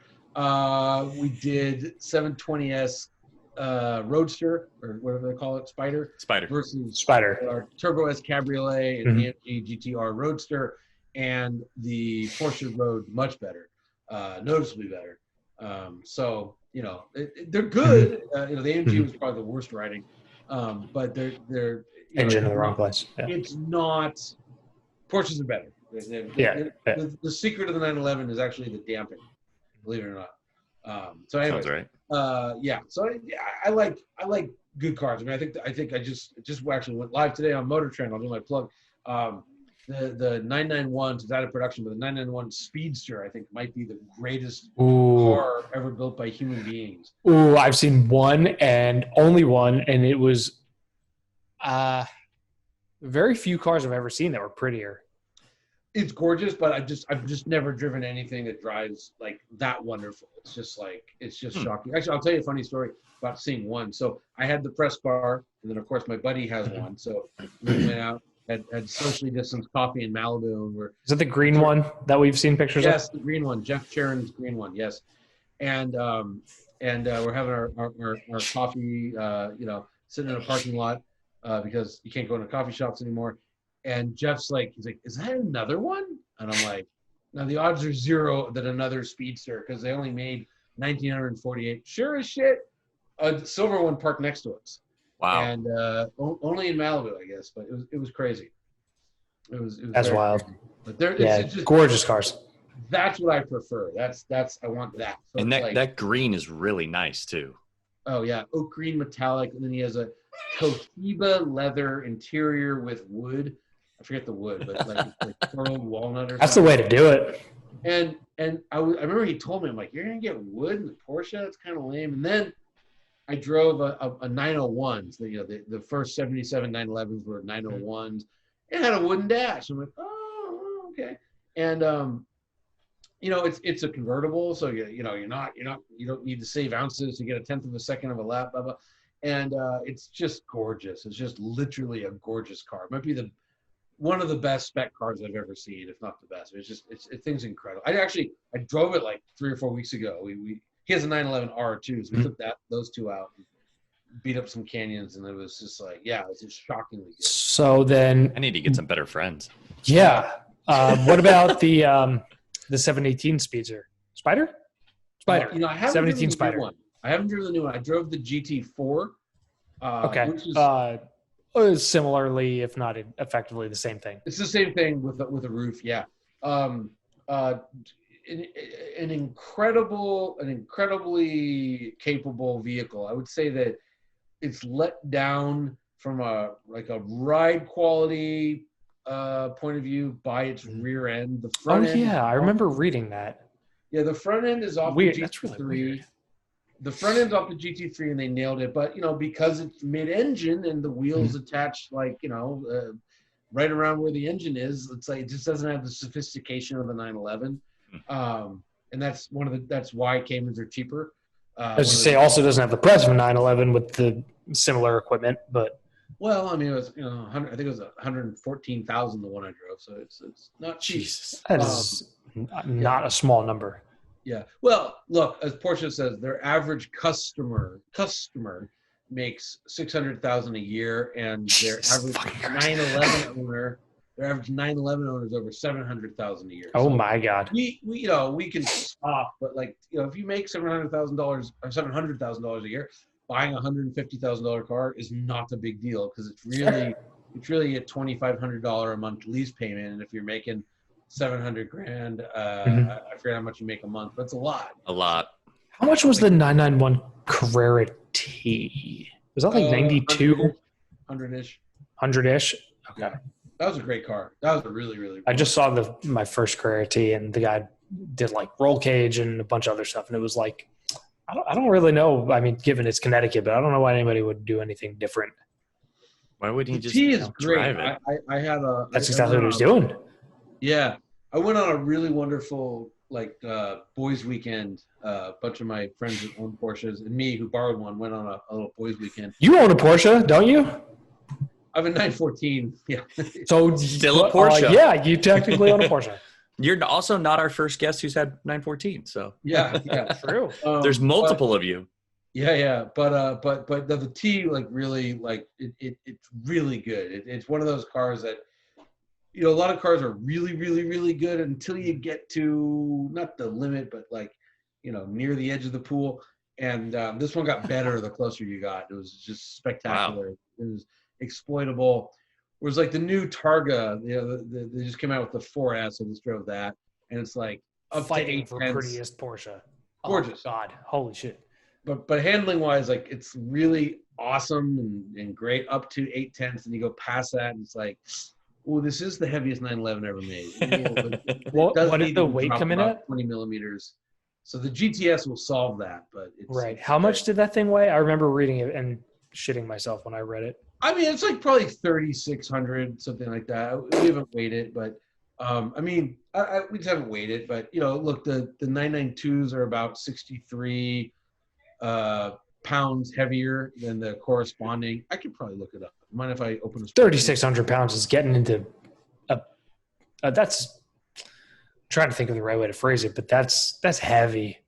We did 720S Roadster, or whatever they call it, Spider versus our Turbo S Cabriolet and AMG GTR Roadster, and the Porsche rode much better, noticeably better. So they're good. The AMG was probably the worst riding, but they're engine in the wrong place. Yeah. It's not. Porsches are better. The secret of the 911 is actually the damping, believe it or not. So anyway, sounds right. So I like good cars. I mean, I think I just actually went live today on MotorTrend. I'll do my plug. The 991 is out of production, but the 991 Speedster I think might be the greatest car ever built by human beings. Ooh, I've seen one and only one, and it was very few cars I've ever seen that were prettier. It's gorgeous, but I've just never driven anything that drives like that wonderful. It's just shocking. Actually, I'll tell you a funny story about seeing one. So I had the press car, and then of course my buddy has one. So we went out. Had socially distanced coffee in Malibu. Is it the green one that we've seen pictures of? Yes, the green one. Jeff Sharon's green one. Yes, and we're having our coffee. Sitting in a parking lot because you can't go into coffee shops anymore. And Jeff's like, he's like, is that another one? And I'm like, no, the odds are zero that another Speedster because they only made 1948. Sure as shit, a silver one parked next to us. Wow. And only in Malibu, I guess, but it was crazy. It was that's wild. Crazy. But it's just gorgeous cars. That's what I prefer. That's I want that. So and that green is really nice too. Oh yeah, oak green metallic, and then he has a Toshiba leather interior with wood. I forget the wood, but like curled walnut or That's something. the way to do it. And I remember he told me, I'm like, you're gonna get wood in the Porsche? It's kind of lame. And then I drove a 901. So, the first 77 911s were 901s. It had a wooden dash. I'm like, oh, okay. And it's a convertible, so you don't need to save ounces to get a tenth of a second of a lap, blah blah. And it's just gorgeous. It's just literally a gorgeous car. It might be one of the best spec cars I've ever seen, if not the best. It thing's incredible. I drove it like 3 or 4 weeks ago. He has a 911R too, so we took those two out and beat up some canyons, and it was just like, it was just shockingly good. So then I need to get some better friends. Yeah. What about the 718 Speedster? Spider? I haven't 718 Spider. One. I haven't driven the new one. I drove the GT4. Okay. Which is, Similarly, if not effectively the same thing. It's the same thing with a roof, yeah. An incredibly capable vehicle. I would say that it's let down from a ride quality point of view by its rear end. The front end. I remember reading that. Yeah, the front end is off weird. the GT3. That's really weird. the front end's off the GT3 and they nailed it. But, because it's mid-engine and the wheels attached, right around where the engine is, it's like it just doesn't have the sophistication of the 911. And that's why Caymans are cheaper. As you say, also doesn't have the press of a 911 with the similar equipment, but. Well, I mean, it was, I think it was 114,000 the one I drove, so it's not cheap. Jesus, that is not a small number. Yeah. Well, look, as Porsche says, their average customer makes 600,000 a year, and their average 911 owner, is over 700,000 a year. Oh so my God. We can stop, but if you make $700,000 or $700,000 a year, buying a $150,000 car is not a big deal because it's really a $2,500 a month lease payment, and if you're making $700,000, I forget how much you make a month, but it's a lot. A lot. How much was the 991 Carrera T? Was that 92? 100-ish. 100-ish? Okay. Yeah. That was a great car. That was a really, really I just saw my first Carrera T, and the guy did roll cage and a bunch of other stuff, and it was I don't really know. I mean, given it's Connecticut, but I don't know why anybody would do anything different. Why wouldn't he the just T is great. drive it? I had a. That's exactly what he was doing. Yeah, I went on a really wonderful boys weekend. A bunch of my friends that own Porsches and me, who borrowed one, went on a little boys weekend. You own a Porsche, don't you? I have a 914. Yeah. So still a Porsche. Yeah, you technically own a Porsche. You're also not our first guest who's had 914. So yeah, true. There's multiple of you. Yeah, but the T really it's really good. It's one of those cars that a lot of cars are really, really, really good until you get to not the limit, but near the edge of the pool. And this one got better the closer you got. It was just spectacular. Wow. It was exploitable. Whereas the new Targa, they just came out with the 4S. I just drove that, and it's up fighting to for 8 prettiest Porsche. Gorgeous. Oh God, holy shit! But handling wise, it's really awesome and great up to 8/10, and you go past that, and it's oh, this is the heaviest 911 ever made. What did the weight come in at? 20 millimeters. So the GTS will solve that, but right. How much did that thing weigh? I remember reading it and shitting myself when I read it. I mean, it's probably 3,600, something like that. We haven't weighed it, but we just haven't weighed it. But look, the 992s are about 63 pounds heavier than the corresponding. I could probably look it up. Mind if I open this? 3,600 pounds is getting into that's. I'm trying to think of the right way to phrase it, but that's heavy,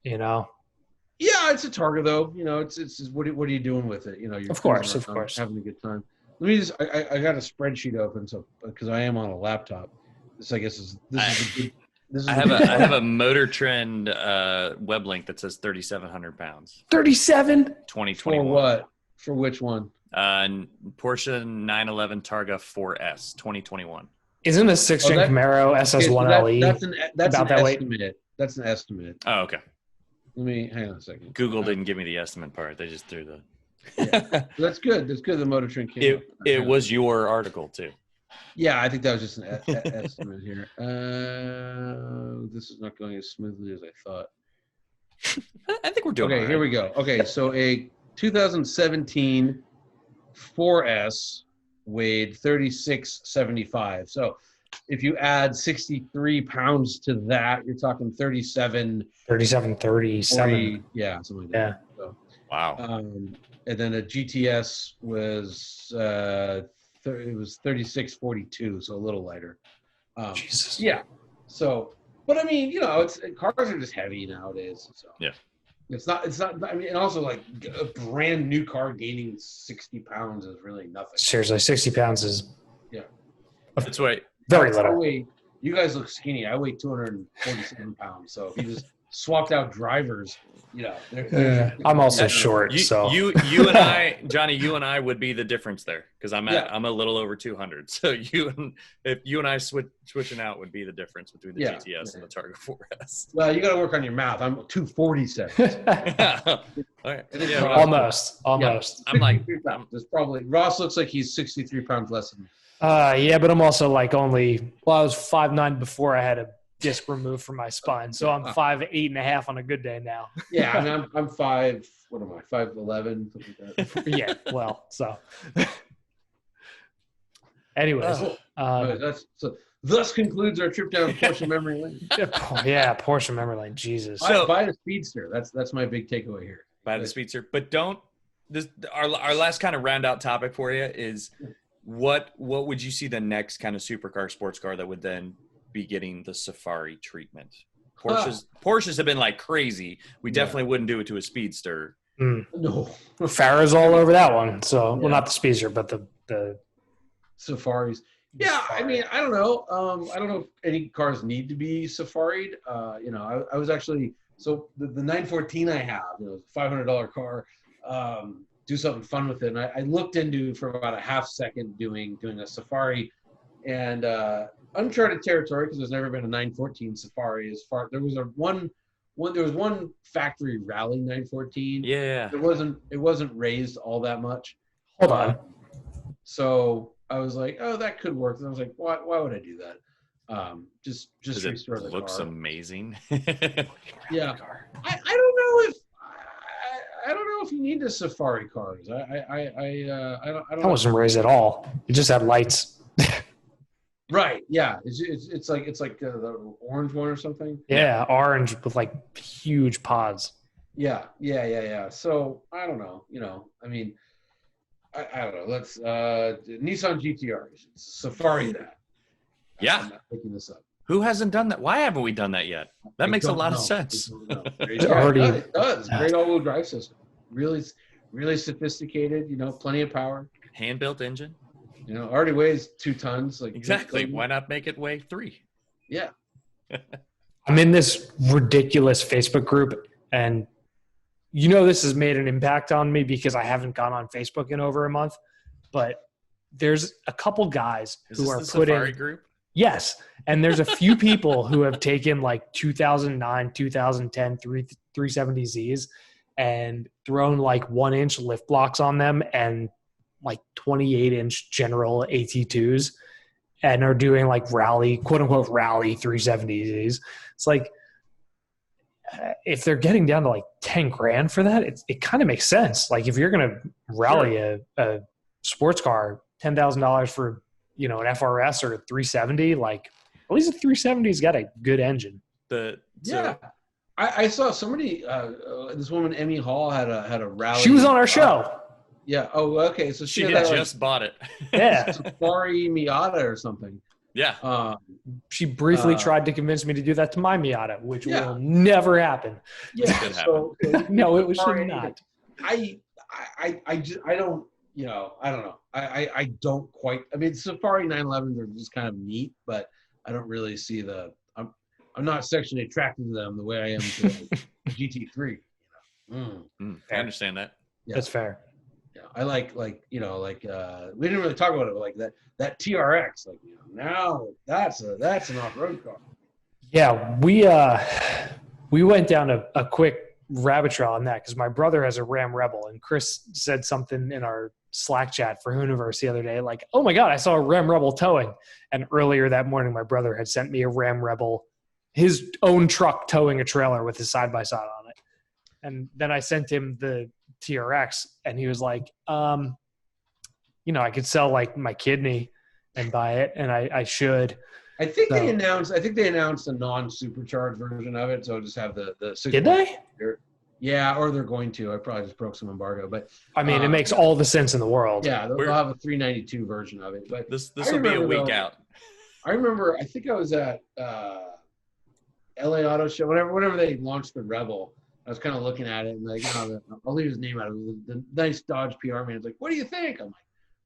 Yeah, it's a Targa though. It's what are you doing with it? You're of course, having a good time. Let me just. I got a spreadsheet open, so because I am on a laptop. This I guess is I have a MotorTrend web link that says 3,700 pounds. 37. 2021. For what? For which one? Porsche 911 Targa 4S 2021. Isn't a 6-gen Camaro SS1 LE that's about an that weight? estimate. That's an estimate. Oh, okay. Let me hang on a second. Google didn't give me the estimate part. They just threw the. Yeah. That's good. That's good. The MotorTrend came. It was your article too. Yeah, I think that was just an estimate here. This is not going as smoothly as I thought. I think we're doing. Okay, here we go. Okay, so a 2017 4S weighed 3675. So if you add 63 pounds to that, you're talking 37. 37. Yeah, something like that. Yeah. So, wow. And then a GTS was it was 3642, so a little lighter. Jesus. Yeah. So, but I mean, cars are just heavy nowadays. So yeah. It's not. I mean, and also a brand new car gaining 60 pounds is really nothing. Seriously, 60 pounds is. Yeah. That's right. Very little. You guys look skinny. I weigh 247 pounds. So if you just swapped out drivers, I'm also short. So you and I, Johnny, you and I would be the difference there because I'm a little over 200. So if you and I switching out would be the difference between the GTS and the Targa 4S. Well, you got to work on your math. I'm 247. Right. Almost. Yeah, there's probably Ross looks like he's 63 pounds less than me. Yeah, but I'm also I was 5'9" before I had a disc removed from my spine. So I'm 5'8.5" on a good day now. Yeah, I mean, I'm 5. What am I? 5'11", something like that. Yeah. Well, so. Anyways, Thus concludes our trip down Porsche memory lane. yeah, Porsche memory lane. Jesus. So buy the Speedster. That's my big takeaway here. Buy the Speedster, but don't. Our last kind of round out topic for you is what would you see the next kind of supercar, sports car that would then be getting the Safari treatment? Porsches have been like crazy. We definitely wouldn't do it to a Speedster. No, Farrah's all over that one. So, well, not the Speedster, but the Safaris. Yeah, I mean, I don't know. I don't know if any cars need to be safari'd. I was actually the 914 I have, $500 car. Do something fun with it. And I looked into for about a half second doing a safari, and uncharted territory because there's never been a 914 safari. There was one factory rally 914. Yeah, it wasn't raised all that much. Hold on. So I was like, oh, that could work. And I was like, why would I do that? Just restore the car. It looks amazing. Yeah. I don't know if you need the safari cars. I don't That wasn't raised at all. It just had lights. Right. Yeah. It's like the orange one or something. Yeah, orange with like huge pods. Yeah. So I don't know. I mean, I don't know. Let's Nissan GTR Safari that. Yeah. I'm not picking this up. Who hasn't done that? Why haven't we done that yet? That makes a lot of sense. It does. Great all-wheel drive system. Really, really sophisticated. Plenty of power. Hand-built engine. Already weighs 2 tons. Exactly. Why not make it weigh 3? Yeah. I'm in this ridiculous Facebook group, and this has made an impact on me because I haven't gone on Facebook in over a month. But there's a couple guys who are putting Safari group. Yes. And there's a few people who have taken like 2009, 2010 370Zs and thrown like 1-inch lift blocks on them and like 28-inch general AT2s and are doing like rally, quote unquote, rally 370Zs. It's like, if they're getting down to like 10 grand for that, it kind of makes sense. Like if you're going to rally a sports car, $10,000 for, an FRS or a 370, like at least a 370's got a good engine. I saw somebody, this woman, Emmy Hall, had a rally. She was on our show. Yeah. Oh, okay. So she had just bought it. Yeah. Safari Miata or something. Yeah. She briefly tried to convince me to do that to my Miata, which will never happen. Yeah. No, it should not. I don't. I don't know. I don't quite. I mean, Safari 911s are just kind of neat, but I don't really see I'm not sexually attracted to them the way I am to GT3. I understand that. Yeah. That's fair. Yeah, I like we didn't really talk about it, but like that TRX, now that's an off-road car. Yeah, we went down a quick rabbit trail on that because my brother has a Ram Rebel, and Chris said something in our Slack chat for Hooniverse the other day, like, oh my God, I saw a Ram Rebel towing. And earlier that morning, my brother had sent me a Ram Rebel, his own truck towing a trailer with his side-by-side on it. And then I sent him the TRX, and he was like, I could sell like my kidney and buy it, and I should. I think they announced a non-supercharged version of it, so just have the Did they? Yeah, or they're going to. I probably just broke some embargo, but I mean, it makes all the sense in the world. Yeah, they'll have a 392 version of it, but this will be a week out. I remember. I think I was at LA Auto Show, whenever they launched the Rebel. I was kind of looking at it and like, I'll leave his name out of it. The nice Dodge PR man is like, "What do you think?" I'm like,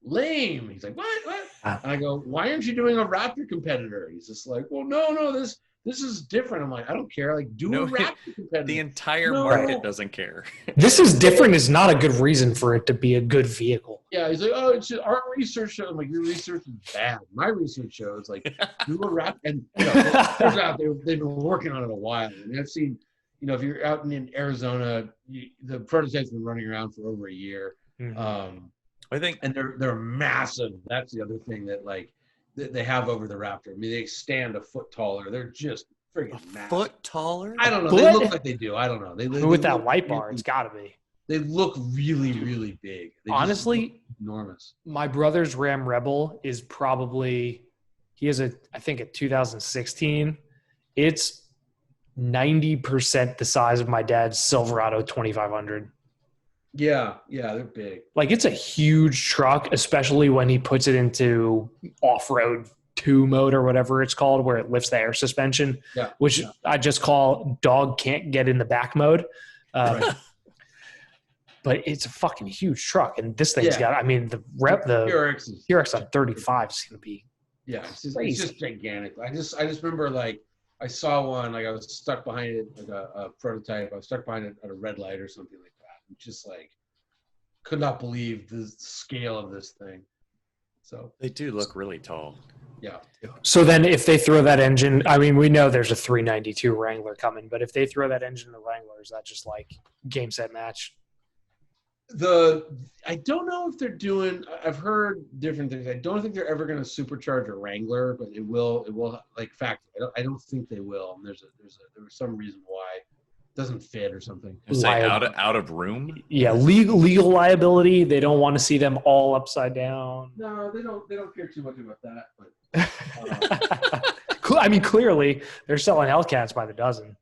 "Lame." He's like, "What?" And I go, "Why aren't you doing a Raptor competitor?" He's just like, "Well, no, this is different." I'm like, "I don't care. Like, do a Raptor competitor." The entire market doesn't care. This is different is not a good reason for it to be a good vehicle. Yeah, he's like, "Oh, it's just our research shows." I'm like, "Your research is bad. My research shows like do a Raptor." And turns out they've been working on it a while. I mean, I've seen. If you're out in Arizona, the prototype's been running around for over a year. Mm-hmm. I think, and they're massive. That's the other thing that they have over the Raptor. I mean, they stand a foot taller. They're just friggin' massive. Foot taller? I don't know. Foot? They look like they do. I don't know. With they that look light bar, really- it's got to be. They look really, really big. They just Honestly, look enormous. my brother's Ram Rebel is probably, he has I think a 2016. It's 90% the size of my dad's Silverado 2500. Yeah, they're big. Like, it's a huge truck, especially when he puts it into off-road 2 mode or whatever it's called, where it lifts the air suspension, which I just call dog can't get in the back mode. Right. But it's a fucking huge truck, and this thing's got, I mean, the TRX on 35 is going to be it's just gigantic. I just remember, like, I saw one, like, I was stuck behind it, like a prototype. I was stuck behind it at a red light or something like that. And just, like, could not believe the scale of this thing. So They do look really tall. yeah. So then if they throw that engine, I mean, we know there's a 392 Wrangler coming, but if they throw that engine in the Wrangler, is that just like game, set, match? I don't know if they're doing, I've heard different things. I don't think they're ever going to supercharge a Wrangler, but it will like I don't think they will. And there was some reason why it doesn't fit or something. Say out of room? Yeah. Legal liability. They don't want to see them all upside down. No, they don't care too much about that, but I mean, clearly they're selling Hellcats by the dozen.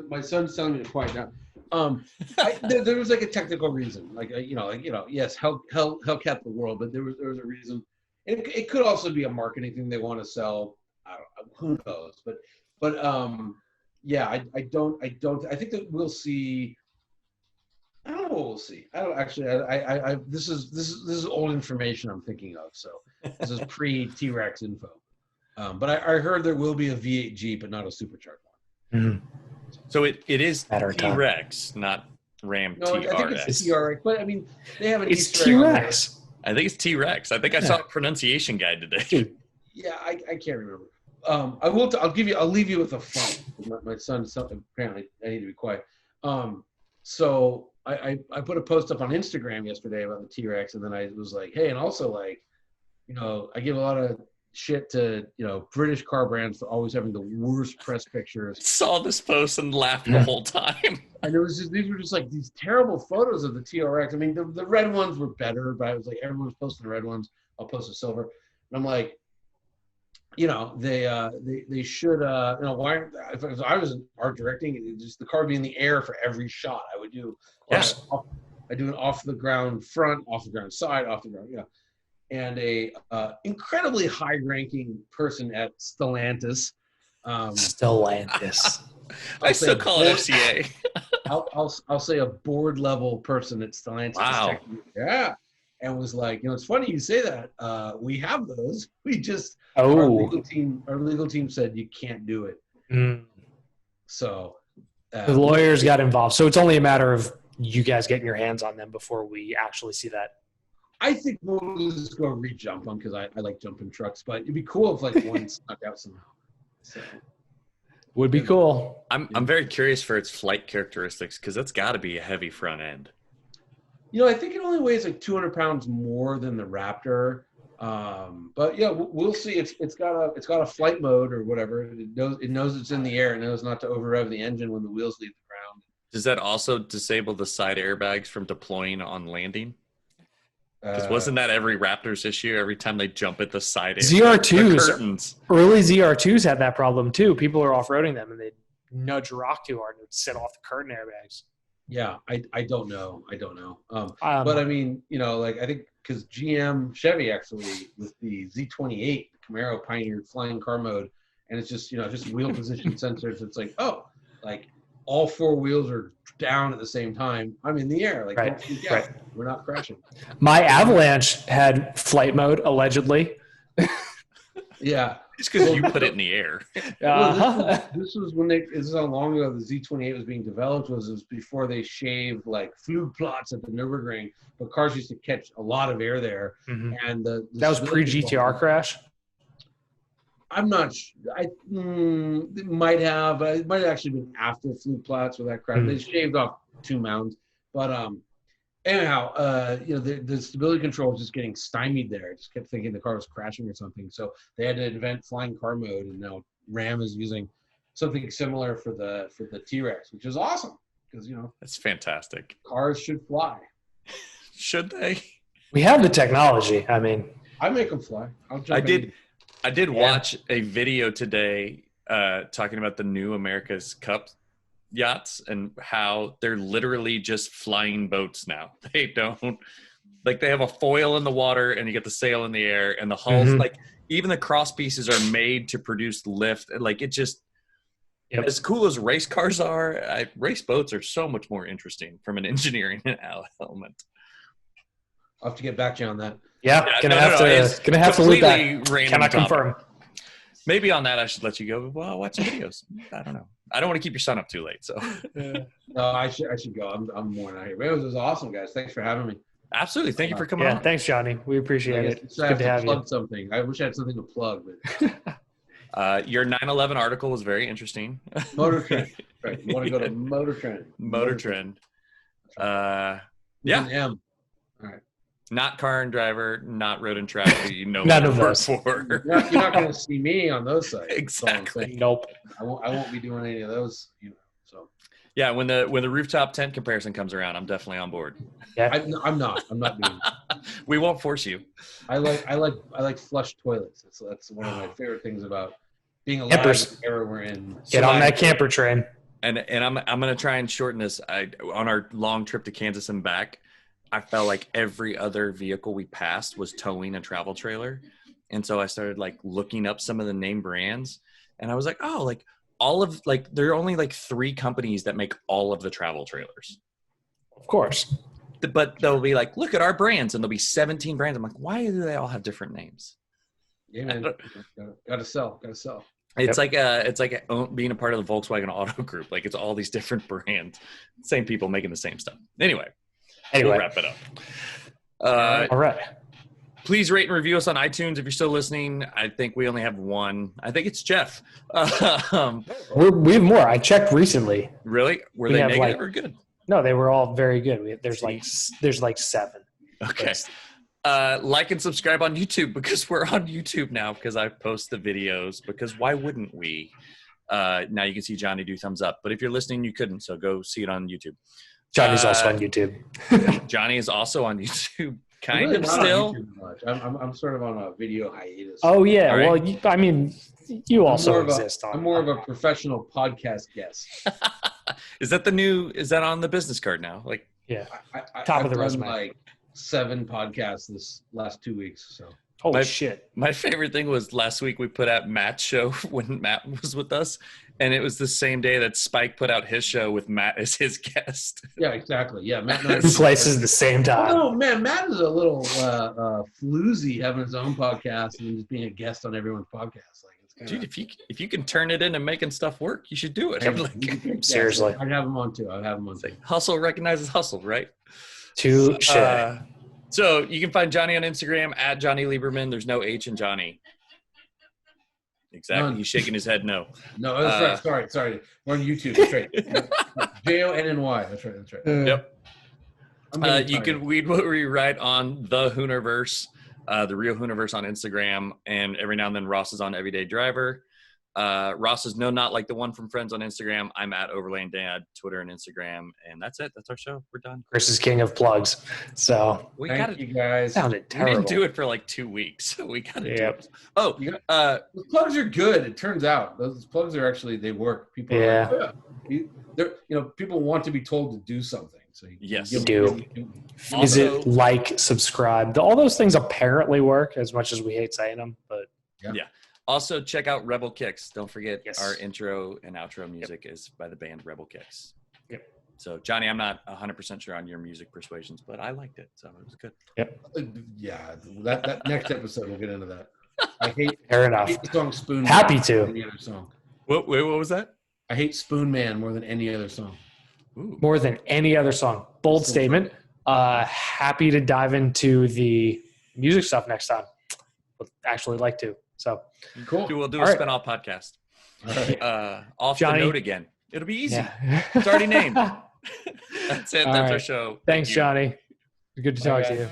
my son's telling me to quiet down. There was like a technical reason, yes, Hellcat the world, but there was a reason. It could also be a marketing thing they want to sell. I don't know, who knows? But I think that we'll see. I don't know what we'll see. I don't actually. This is old information I'm thinking of. So this is pre T-Rex info. But I heard there will be a V8 Jeep, but not a supercharged one. Mm-hmm. So it is T-Rex, not Ram TRX. I think it's TRX, but I mean, they have an It's Easter egg T-Rex. I think it's T-Rex. I think I saw a pronunciation guide today. Yeah, I can't remember. I'll leave you with a fun. My son, apparently, I need to be quiet. So I put a post up on Instagram yesterday about the T-Rex, and then I was like, hey, and also, like, I give a lot of shit to British car brands for always having the worst press pictures. Saw this post and laughed the whole time. And these were just like these terrible photos of the TRX. I mean, the red ones were better, but I was like, everyone's posting the red ones. I'll post the silver. And I'm like, they should why, if I was art directing, just the car would be in the air for every shot. I would do I do an off the ground front, off the ground side, off the ground, and a incredibly high-ranking person at Stellantis. Stellantis. I still call it FCA. I'll say a board-level person at Stellantis. Wow. Yeah, and was like, it's funny you say that. We have those. We just our legal team said you can't do it. Mm. So the lawyers got involved. So it's only a matter of you guys getting your hands on them before we actually see that. I think we'll just go re-jump them because I like jumping trucks, but it'd be cool if like one snuck out somehow. So, would be cool. I'm very curious for its flight characteristics because that's got to be a heavy front end. I think it only weighs like 200 pounds more than the Raptor, but yeah, we'll see. It's got a flight mode or whatever. It knows it's in the air. It knows not to over rev the engine when the wheels leave the ground. Does that also disable the side airbags from deploying on landing? Because wasn't that every Raptors issue? Every time they jump at the side, ZR2s, early ZR2s had that problem too. People are off-roading them and they nudge rock too hard and it would set off the curtain airbags. Yeah, I don't know. But I mean, like I think because Chevy actually with the Z28 Camaro pioneered flying car mode, and it's just just wheel position sensors. It's like like all four wheels are down at the same time. I'm in the air. Like, don't freak out. We're not crashing. My Avalanche had flight mode, allegedly. Yeah. It's because you put it in the air. This was when this is how long ago the Z28 was being developed. It was before they shaved like Flugplatz at the Nürburgring. But cars used to catch a lot of air there. Mm-hmm. And that was pre-GTR crash? I'm not sure. It might have, but it might have actually been after Flugplatz with that crash. Mm-hmm. They shaved off 2 mounds. But anyhow, the stability control was just getting stymied there. I just kept thinking the car was crashing or something. So they had to invent flying car mode, and now Ram is using something similar for the T-Rex, which is awesome because That's fantastic. cars should fly. Should they? We have the technology. I mean, I make them fly. I did watch a video today talking about the new America's Cup yachts and how they're literally just flying boats now. They don't they have a foil in the water and you get the sail in the air and the hulls even the cross pieces are made to produce lift. It just as cool as race cars are, race boats are so much more interesting from an engineering element. I'll have to get back to you on that. Yeah, gonna have to loop that. Cannot confirm. Maybe on that I should let you go. Well, watch some videos. I don't know. I don't want to keep your son up too late. So no, I should go. I'm more not here. But it was awesome, guys. Thanks for having me. Absolutely. Thank you for coming on. Thanks, Johnny. We appreciate it. It's good to have plug you. Something. I wish I had something to plug. But your 9/11 article was very interesting. MotorTrend. Right. You want to go to MotorTrend. MotorTrend. M. All right. Not Car and Driver, not Road and Traffic. None of those. You're not going to see me on those sites. Exactly. Nope. I won't be doing any of those. So. Yeah, when the rooftop tent comparison comes around, I'm definitely on board. Yeah. I'm not doing it. We won't force you. I like flush toilets. That's one of my favorite things about being alive in the era we're in. Get on that camper train. And I'm gonna try and shorten this. On our long trip to Kansas and back, I felt like every other vehicle we passed was towing a travel trailer. And so I started looking up some of the name brands and I was like, oh, there are only 3 companies that make all of the travel trailers. Of course. But they'll be like, look at our brands. And there'll be 17 brands. I'm like, why do they all have different names? Yeah, man. Gotta sell. It's like being a part of the Volkswagen Auto Group. It's all these different brands, same people making the same stuff. Anyway, we'll wrap it up. All right. Please rate and review us on iTunes if you're still listening. I think we only have one. I think it's Jeff. We have more. I checked recently. Really? Were they negative or good? No, they were all very good. There's 7. Okay. Like and subscribe on YouTube because we're on YouTube now because I post the videos because why wouldn't we? Now you can see Johnny do thumbs up. But if you're listening, you couldn't. So go see it on YouTube. Johnny's also on YouTube. Johnny is also on YouTube. Kind of still. I'm sort of on a video hiatus. Oh yeah. Right. Well, you also exist. I'm more of a professional podcast guest. Is that on the business card now? Yeah. Top of the resume. 7 podcasts this last 2 weeks. So. Holy shit. My favorite thing was last week we put out Matt's show when Matt was with us. And it was the same day that Spike put out his show with Matt as his guest. Yeah, exactly. Yeah, Matt. 2 places at the same time. Oh man, Matt is a little floozy having his own podcast and just being a guest on everyone's podcast. Dude, if you can turn it into making stuff work, you should do it. Seriously, I'd have him on too. Hustle recognizes hustle, right? Touche. So you can find Johnny on Instagram at Jonny Lieberman. There's no H in Johnny. Exactly. He's shaking his head no. No, that's right. Sorry. We're on YouTube. That's right. Jonny. That's right. Yep. You can read what we write on the Hooniverse, the real Hooniverse on Instagram, and every now and then Ross is on Everyday Driver. Ross is not like the one from Friends on Instagram. I'm at Overland Dad, Twitter and Instagram, and that's it. That's our show. We're done. Chris is king of plugs. So thank you guys. Sounded terrible. We didn't do it for 2 weeks, so we gotta do it. Oh, the plugs are good. It turns out those plugs are actually they work. People people want to be told to do something. So you do. Visit, like, subscribe. All those things apparently work as much as we hate saying them, but yeah. Also, check out Rebel Kicks. Don't forget our intro and outro music is by the band Rebel Kicks. Yep. So, Johnny, I'm not 100% sure on your music persuasions, but I liked it, so it was good. Yep. Yeah, that next episode we'll get into that. I hate the song Spoon Man. Happy to. Any other song. What was that? I hate Spoon Man more than any other song. Ooh. More than any other song. Bold statement. Happy to dive into the music stuff next time. Would actually like to. So cool. We'll do a spin-off podcast. All right. Off Johnny, the note again. It'll be easy. Yeah. It's already named. That's it. That's our show. Thanks, Johnny. Good to talk to you.